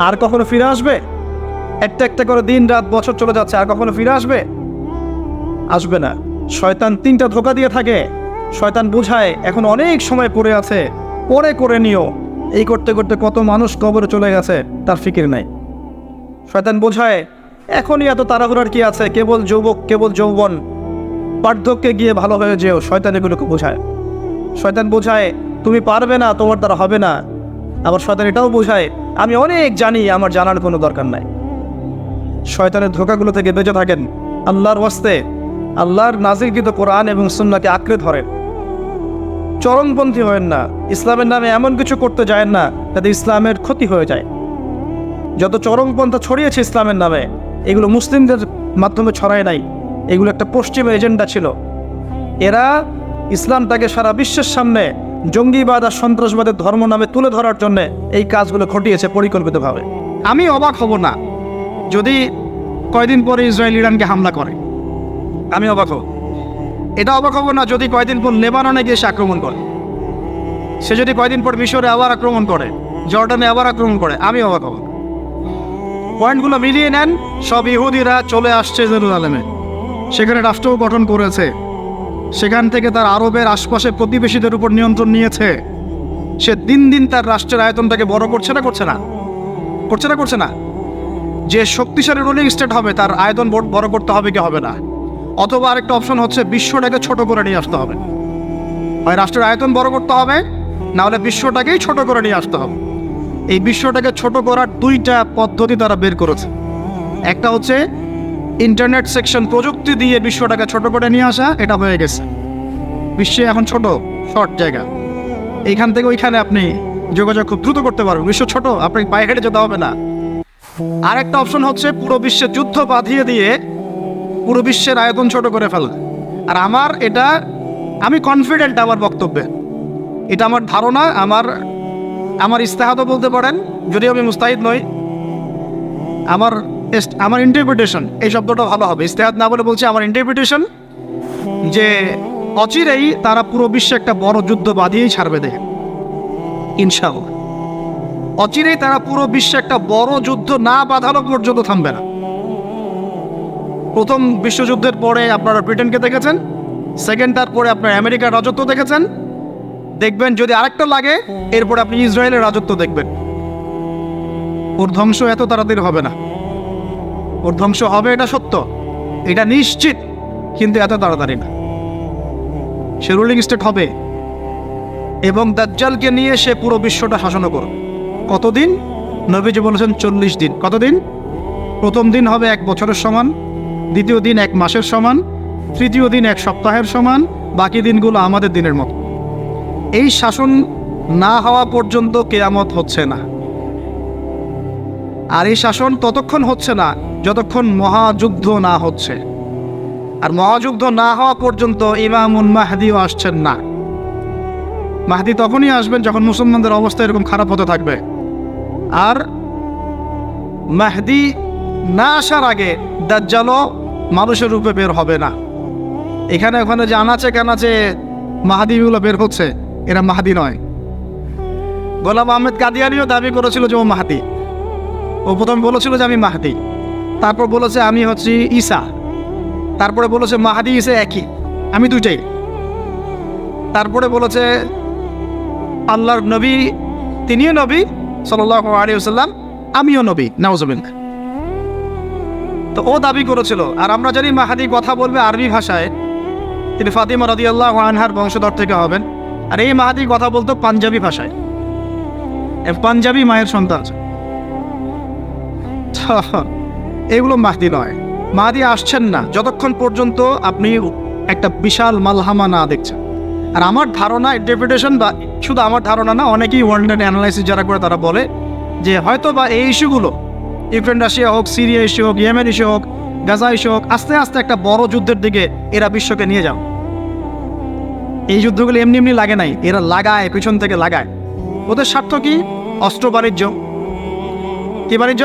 আর কখনো ফিরে আসবে? একটা করে দিন রাত বছর চলে যাচ্ছে, আর কখনো ফিরে আসবে? আসবে না। শয়তান 3টা ধোঁকা দিয়ে থাকে। শয়তান বোঝায় এখন অনেক সময় পড়ে আছে, পরে করে নিও। এই করতে করতে কত মানুষ কবরে চলে গেছে, তার ফিকির নাই। শয়তান বোঝায় এখনই এত তাড়াহুড়ার কি আছে, কেবল যৌবন, বার্ধক্যে গিয়ে ভালো হয়ে যেও। শয়তান এগুলোকে বোঝায়। শয়তান বোঝায় তুমি পারবে না, তোমার দ্বারা হবে না। আবার শয়তান এটাও বোঝায় আমি অনেক জানি, আমার জানার কোনো দরকার নাই। শয়তানের ধোঁকাগুলো থেকে বেঁচে থাকেন। আল্লাহর ওয়াস্তে আল্লাহর নাজিলকৃত কোরআন এবং সুন্নাহকে আঁকড়ে ধরেন। চরমপন্থী হয়েন না, ইসলামের নামে এমন কিছু করতে যায় না যাতে ইসলামের ক্ষতি হয়ে যায়। যত চরমপন্থা ছড়িয়েছে ইসলামের নামে, এগুলো মুসলিমদের মাধ্যমে ছড়ায় নাই, এগুলো একটা পশ্চিম এজেন্ডা ছিল। এরা ইসলামটাকে সারা বিশ্বের সামনে জঙ্গিবাদ আর সন্ত্রাসবাদের ধর্ম নামে তুলে ধরার জন্য এই কাজগুলো ঘটিয়েছে পরিকল্পিতভাবে। আমি অবাক হব না যদি কয়দিন পরে ইসরায়েল ইরানকে হামলা করে, আমি অবাক হব। এটা অবাক হব না যদি কয়দিন পর লেবাননে গিয়ে সে আক্রমণ করে, সে যদি কয়দিন পর মিশরে আবার আক্রমণ করে, জর্ডানে আবার আক্রমণ করে, আমি অবাক হব। পয়েন্টগুলো মিলিয়ে নেন, সব ইহুদিরা চলে আসছে জেরুজালেমে, সেখানে রাষ্ট্রও গঠন করেছে, সেখান থেকে তার আরবের আশপাশে প্রতিবেশীদের উপর নিয়ন্ত্রণ নিয়েছে। সে দিন দিন তার রাষ্ট্রের আয়তনটাকে বড় করছে না করছে না করছে না করছে না যে শক্তিশালী রুলিং স্টেট হবে তার আয়তন বড় করতে হবে কি হবে না, অথবা আরেকটা অপশন হচ্ছে বিশ্বটাকে ছোট করে নিয়ে আসতে হবে। হয় রাষ্ট্রের আয়তন বড় করতে হবে, না হলে বিশ্বটাকেই ছোট করে নিয়ে আসতে হবে। এই বিশ্বটাকে ছোট করার দুইটা পদ্ধতি তারা বের করেছে। একটা হচ্ছে ইন্টারনেট সেকশন, প্রযুক্তি দিয়ে বিশ্বটাকে ছোট করে নিয়ে আসা, এটা হয়ে গেছে। বিশ্বে এখন ছোট শর্ট জায়গা, এইখান থেকে ওইখানে আপনি যোগাযোগ খুব দ্রুত করতে পারবেন। বিশ্ব ছোট, আপনাকে পায়ে হেঁটে যেতে হবে না। আরেকটা অপশন হচ্ছে পুরো বিশ্বে যুদ্ধ বাঁধিয়ে দিয়ে পুরো বিশ্বের আয়তন ছোট করে ফেলা। আর আমি কনফিডেন্ট আমার বক্তব্যে, এটা আমার ধারণা, আমার ইস্তেহাদও বলতে পারেন, যদিও আমি মুস্তাহিদ নই। আমার ইন্টারপ্রিটেশন, এই শব্দটা ভালো হবে, ইস্তেহাদ না বলে বলছি আমার ইন্টারপ্রিটেশন, যে অচিরেই তারা পুরো বিশ্বে একটা বড় যুদ্ধ বাঁধিয়েই ছাড়বে দেখে, ইনশাআল্লাহ। অচিরেই তারা পুরো বিশ্বে একটা বড় যুদ্ধ না বাঁধানো পর্যন্ত থামবে না। প্রথম বিশ্বযুদ্ধের পরে আপনারা ব্রিটেনকে দেখেছেন, সেকেন্ডটার পরে আপনার আমেরিকার রাজত্ব দেখেছেন, দেখবেন যদি আরেকটা লাগে এরপরে আপনি ইসরায়েলের রাজত্ব দেখবেন। ওর ধ্বংস এত তাড়াতাড়ি হবে না, ওর ধ্বংস হবে, এটা সত্য, এটা নিশ্চিত, কিন্তু এত তাড়াতাড়ি না। সে রুলিং স্টেট হবে এবং দাজ্জালকে নিয়ে সে পুরো বিশ্বটা শাসন করবে। কতদিন? নবীজি বলেছেন 40 দিন। কতদিন? প্রথম দিন হবে 1 বছরের সমান, দ্বিতীয় দিন 1 মাসের সমান, তৃতীয় দিন 1 সপ্তাহের সমান, বাকি দিনগুলো আমাদের দিনের মতো। এই শাসন না হওয়া পর্যন্ত কিয়ামত হচ্ছে না। আর এই শাসন ততক্ষণ হচ্ছে না যতক্ষণ মহাযুদ্ধ না হচ্ছে। আর মহাযুদ্ধ না হওয়া পর্যন্ত ইমামুল মাহদিও আসছেন না। মাহদি তখনই আসবেন যখন মুসলমানদের অবস্থা এরকম খারাপ হতে থাকবে। আর মাহদি না আসার আগে দাজ্জালও মানুষের রূপে বের হবে না। এখানে ওখানে যে আনাচে কানাচে মাহাদিগুলো বের হচ্ছে, এরা মাহাদি নয়। গোলাম আহমেদ কাদিয়ানিও দাবি করেছিল যে ও মাহাদি। ও প্রথম বলেছিল যে আমি মাহাদি, তারপর বলেছে আমি হচ্ছি ঈসা, তারপরে বলেছে মাহাদি ঈসা একই, আমি দুইটাই। তারপরে বলেছে আল্লাহর নবী, তিনিও নবী সাল্লাল্লাহু আলাইহি ওয়াসাল্লাম, আমিও নবী, নাউজুবিল্লাহ। তো ও দাবি করেছিল। আর আমরা জানি মাহাদি কথা বলবে আরবি ভাষায়, তিনি ফাতিমা রাদিয়াল্লাহু আনহার বংশধর থেকে হবেন। আর এই মাহাদি কথা বলতো পাঞ্জাবি ভাষায়, পাঞ্জাবি মায়ের সন্তান। এগুলো মাহদি নয়। মাহদি আসছেন না যতক্ষণ পর্যন্ত আপনি একটা বিশাল মালহামা না দেখছেন। আর আমার ধারণা, ইন্টারপ্রিটেশন, বা শুধু আমার ধারণা না, অনেকেই ওয়ার্ল্ড অ্যানালাইসিস যারা করে তারা বলে যে হয়তো বা এই ইস্যুগুলো, ইউক্রেন রাশিয়া হোক, সিরিয়া ইস্যু হোক, ইয়েমেন ইস্যু হোক, গাজা ইস্যু হোক, আস্তে আস্তে একটা বড় যুদ্ধের দিকে এরা বিশ্বকে নিয়ে যাও। এই যুদ্ধগুলো এমনি এমনি লাগে নাই, এরা লাগায়, পিছন থেকে লাগায়। ওদের স্বার্থ কি? অস্ত্র বাণিজ্য। কি বাণিজ্য?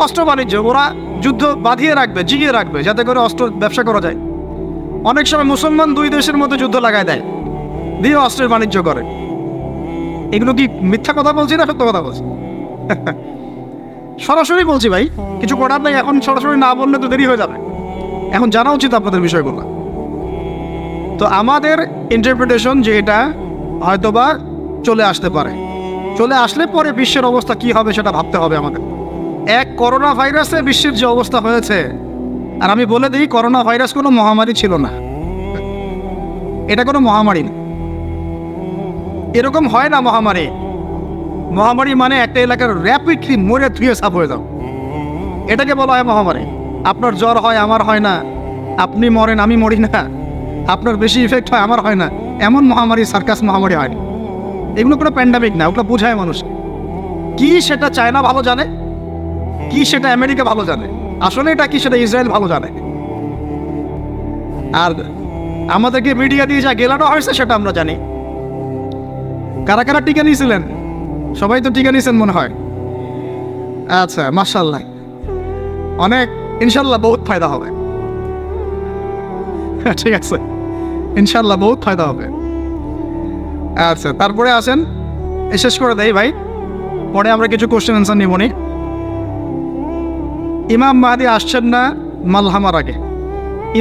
অস্ত্র বাণিজ্য। ওরা যুদ্ধ বাঁধিয়ে রাখবে, জিগিয়ে রাখবে, যাতে করে অস্ত্র ব্যবসা করা যায়। অনেক সময় মুসলমান 2 দেশের মধ্যে যুদ্ধ লাগায় দেয়, দিয়ে অস্ত্রের বাণিজ্য করে। এগুলো কি মিথ্যা কথা বলছি না সত্য কথা বলছি? সরাসরি বলছি ভাই, কিছু করার নাই। এখন সরাসরি না বললে তো দেরি হয়ে যাবে, এখন জানা উচিত আপনাদের বিষয়গুলো। তো আমাদের ইন্টারপ্রিটেশন যে এটা হয়তোবা চলে আসতে পারে, চলে আসলে পরে বিশ্বের অবস্থা কি হবে সেটা ভাবতে হবে আমাদের। করোনা ভাইরাসে বিশ্বের যে অবস্থা হয়েছে, আর আমি বলে দিই, করোনা ভাইরাস কোনো মহামারী ছিল না, এটা কোনো মহামারী না। এরকম হয় না মহামারী। মহামারী মানে একটা এলাকার র্যাপিডলি মরে ধুয়ে সাফ হয়ে যাও, এটাকে বলা হয় মহামারী। আপনার জ্বর হয়, আমার হয় না, আপনি মরেন, আমি মরি না, আপনার বেশি ইফেক্ট হয়, আমার হয় না, এমন মহামারী সার্কাস মহামারী হয়নি। এগুলো কোনো প্যান্ডামিক না, ওগুলো বোঝায় মানুষ কি সেটা চায়না ভালো জানে, কি সেটা আমেরিকা ভালো জানে, আসলে এটা কি সেটা ইসরায়েল ভালো জানে। আর আমাদেরকে মিডিয়া দিয়ে যা গেলানো হয়েছে সেটা আমরা জানি। কারা কারা টিকা নিয়েছিলেন? সবাই তো টিকা নিয়েছেন মনে হয়। আচ্ছা, মাশাআল্লাহ, অনেক, ইনশাল্লাহ বহুত ফায়দা হবে। ঠিক আছে, ইনশাল্লাহ বহুত ফায়দা হবে। আচ্ছা, তারপরে আসেন, শেষ করে দেই ভাই, পরে আমরা কিছু কোশ্চেন অ্যান্সার নিব নি। ইমাম মাহদি আসছেন না মালহামার আগে।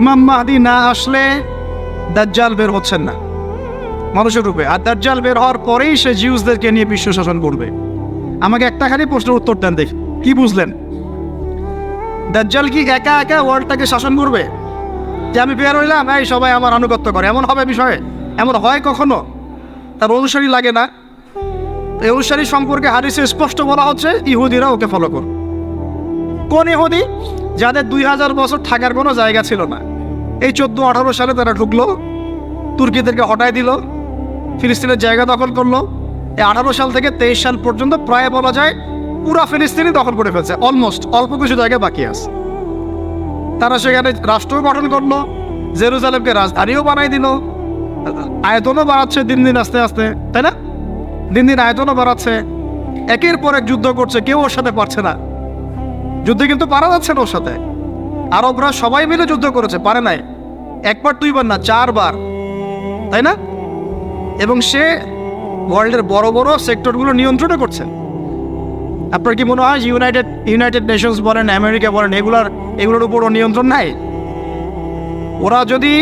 ইমাম মাহদি না আসলে দাজ্জাল বের হচ্ছেন না মানুষের রূপে, আর দাজ্জাল বের হওয়ার পরেই সে জিউসদেরকে নিয়ে বিশ্ব শাসন করবে। আমাকে একটা খালি প্রশ্নের উত্তর দেন দেখি, কি বুঝলেন? দাজ্জাল কি একা একা ওয়ার্ল্ডটাকে শাসন করবে? যে আমি বের হইলাম, এই সবাই আমার আনুগত্য করে, এমন হবে বিষয়ে? এমন হয় কখনো? তার অনুসারী লাগে না? এই অনুসারী সম্পর্কে হাদিসে স্পষ্ট বলা হচ্ছে ইহুদিরা ওকে ফলো কর। কোন ইহুদি? যাদের 2000 বছর থাকার কোনো জায়গা ছিল না। এই 14-18 সালে তারা ঢুকলো, তুর্কিদেরকে হটায় দিল, ফিলিস্তিনের জায়গা দখল করলো। এই 18 সাল থেকে 23 সাল পর্যন্ত প্রায় বলা যায় পুরা ফিলিস্তিনি দখল করে ফেলছে, অলমোস্ট, অল্প কিছু জায়গায় বাকি আছে। তারা সেখানে রাষ্ট্র গঠন করলো, জেরুজালেমকে রাজধানীও বানাই দিল, আয়তনও বাড়াচ্ছে দিন দিন আস্তে আস্তে, তাই না? দিন দিন আয়তনও বাড়াচ্ছে, একের পর এক যুদ্ধ করছে, কেউ ওর সাথে পারছে না। যুদ্ধে কিন্তু পারা যাচ্ছে না ওর সাথে। আরবরা সবাই মিলে যুদ্ধ করেছে, পারে নাই, একবার দুইবার না, 4 বার, তাই না? এবং সে ওয়ার্ল্ডের বড় বড় সেক্টরগুলো নিয়ন্ত্রণ করছে। আপনার কি মনে হয় ইউনাইটেড নেশনস বলেন, আমেরিকা বলেন, এগুলোর উপরও নিয়ন্ত্রণ নাই? ওরা যদি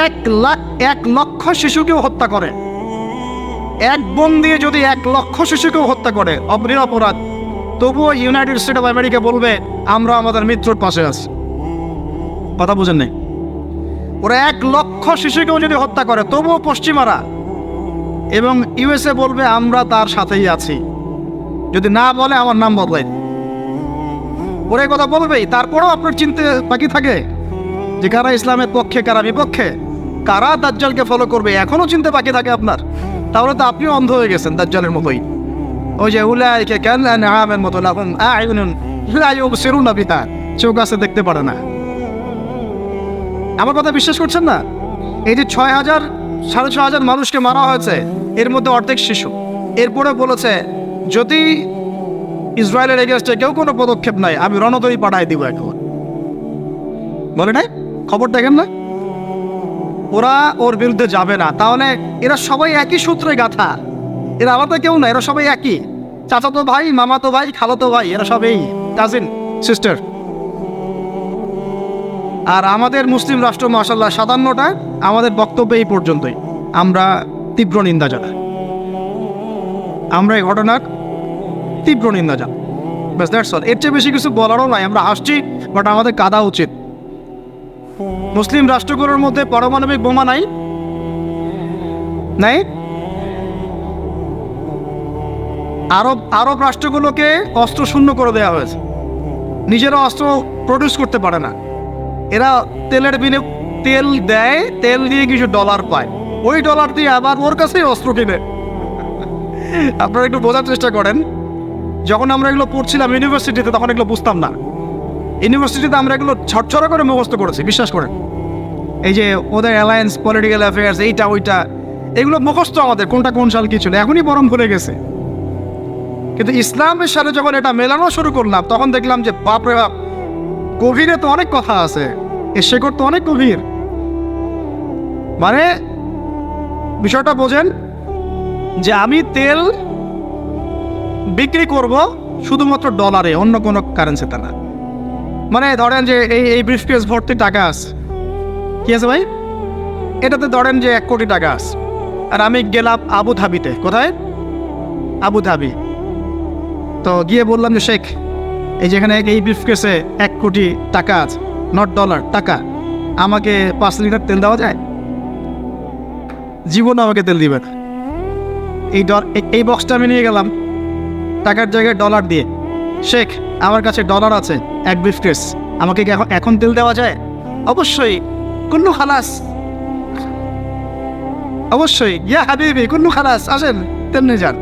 1 লক্ষ শিশুকেও হত্যা করে, এক বোম দিয়ে যদি 1 লক্ষ শিশুকেও হত্যা করে নিরপরাধ, তবুও ইউনাইটেড স্টেট অফ আমেরিকা বলবে আমরা আমাদের মিত্রর পাশে আছি। কথা বুঝেন নাই? ওরা 1 লক্ষ শিশুকেও যদি হত্যা করে, তবুও পশ্চিমারা এবং ইউএসএ বলবে আমরা তার সাথেই আছি। যদি না বলে আমার নাম বদলাই, ওরা কথা বলবেই। তারপরেও আপনার চিনতে বাকি থাকে যে কারা ইসলামের পক্ষে, কারা বিপক্ষে, কারা দাজ্জালকে ফলো করবে, এখনও চিনতে বাকি থাকে আপনার। তাহলে তো আপনিও অন্ধ হয়ে গেছেন দাজ্জালের মতোই। ওই যে উলাইকা কাল-আনআমের মতো, লাহুম আ'য়ুনুন লা ইউবসিরুনা বিহা, চোখ আছে দেখতে পারে না। আমার কথা বিশ্বাস করছেন না? এই যে 6,000 6,500 মানুষকে মারা হয়েছে, এর মধ্যে অর্ধেক শিশু। এরপরে বলেছে যদি ইসরায়েলের এগেইনস্টে কেউ কোনো পদক্ষেপ নাই, আমি রণতরী পাঠাই দিব এখন। বলে নাই? খবর দেখেন না? ওরা ওর বিরুদ্ধে যাবে না। তাহলে এরা সবাই একই সূত্রে গাথা, এরা আলাদা কেউ না, এরা সবাই একই। চাচাতো ভাই, মামাতো ভাই, খালাতো ভাই, এরা সবাই কাজিন সিস্টার। আর আমাদের মুসলিম রাষ্ট্র মাশাআল্লাহ 57টা, আমাদের বক্তব্য এই পর্যন্তই। আমরা তীব্র নিন্দা জানাই, আমরা এই ঘটনার তীব্র নিন্দা জানাই, ব্যাস, দ্যাটস অল। এর চেয়ে বেশি কিছু বলারও নাই। আমরা হাসছি, বাট আমাদের কাঁদা উচিত। মুসলিম রাষ্ট্রগুলোর মধ্যে পারমাণবিক বোমা নাই, নাই। আরব রাষ্ট্রগুলোকে অস্ত্র শূন্য করে দেওয়া হয়েছে, নিজেরা অস্ত্র প্রডিউস করতে পারে না। এরা তেল দেয়, তেল দিয়ে কিছু ডলার পায়, ওই ডলার দিয়ে আবার ওর কাছেই অস্ত্র কিনে। আপনারা একটু বোঝার চেষ্টা করেন। যখন আমরা এগুলো পড়ছিলাম ইউনিভার্সিটিতে, তখন এগুলো বুঝতাম না। ইউনিভার্সিটিতে আমরা এগুলো ছড়ছড়া করে মুখস্থ করেছি, বিশ্বাস করেন। এই যে ওদের অ্যালায়েন্স, পলিটিক্যাল অ্যাফেয়ার্স, এইটা ওইটা, এগুলো মুখস্থ আমাদের, কোনটা কোন সাল কি ছিল, এখনই বরং ভুলে গেছে। কিন্তু ইসলামের সাথে যখন এটা মেলানো শুরু করলাম, তখন দেখলাম যে বাপরে বাপ, গভীরে তো অনেক কথা আছে, এর শেকড় তো অনেক গভীর। মানে বিষয়টা বোঝেন যে আমি তেল বিক্রি করব শুধুমাত্র ডলারে, অন্য কোনো কারেন্সিতে না। মানে ধরেন যে এই ব্রিফকেস ভর্তি টাকা আছে, কি আছে ভাই, এটাতে ধরেন যে 1 কোটি টাকা আছে, আর আমি গেলাম আবুধাবিতে। কোথায়? আবুধাবি। তো গিয়ে বললাম যে শেখ, এই যেখানে এই ব্রিফকেসে 1 কোটি টাকা আছে, নট ডলার, টাকা, আমাকে 5 লিটার তেল দেওয়া যায়? জীবন আমাকে তেল দিবে না। এই বক্সটা আমি নিয়ে গেলাম টাকার জায়গায় ডলার দিয়ে, শেখ আমার কাছে ডলার আছে 1 ব্রিফকেস, আমাকে কি এখন তেল দেওয়া যায়? অবশ্যই, কুল্লু খালাস। অবশ্যই ইয়া হাবিবি কুল্লু খালাস আসেন তেমনি যান।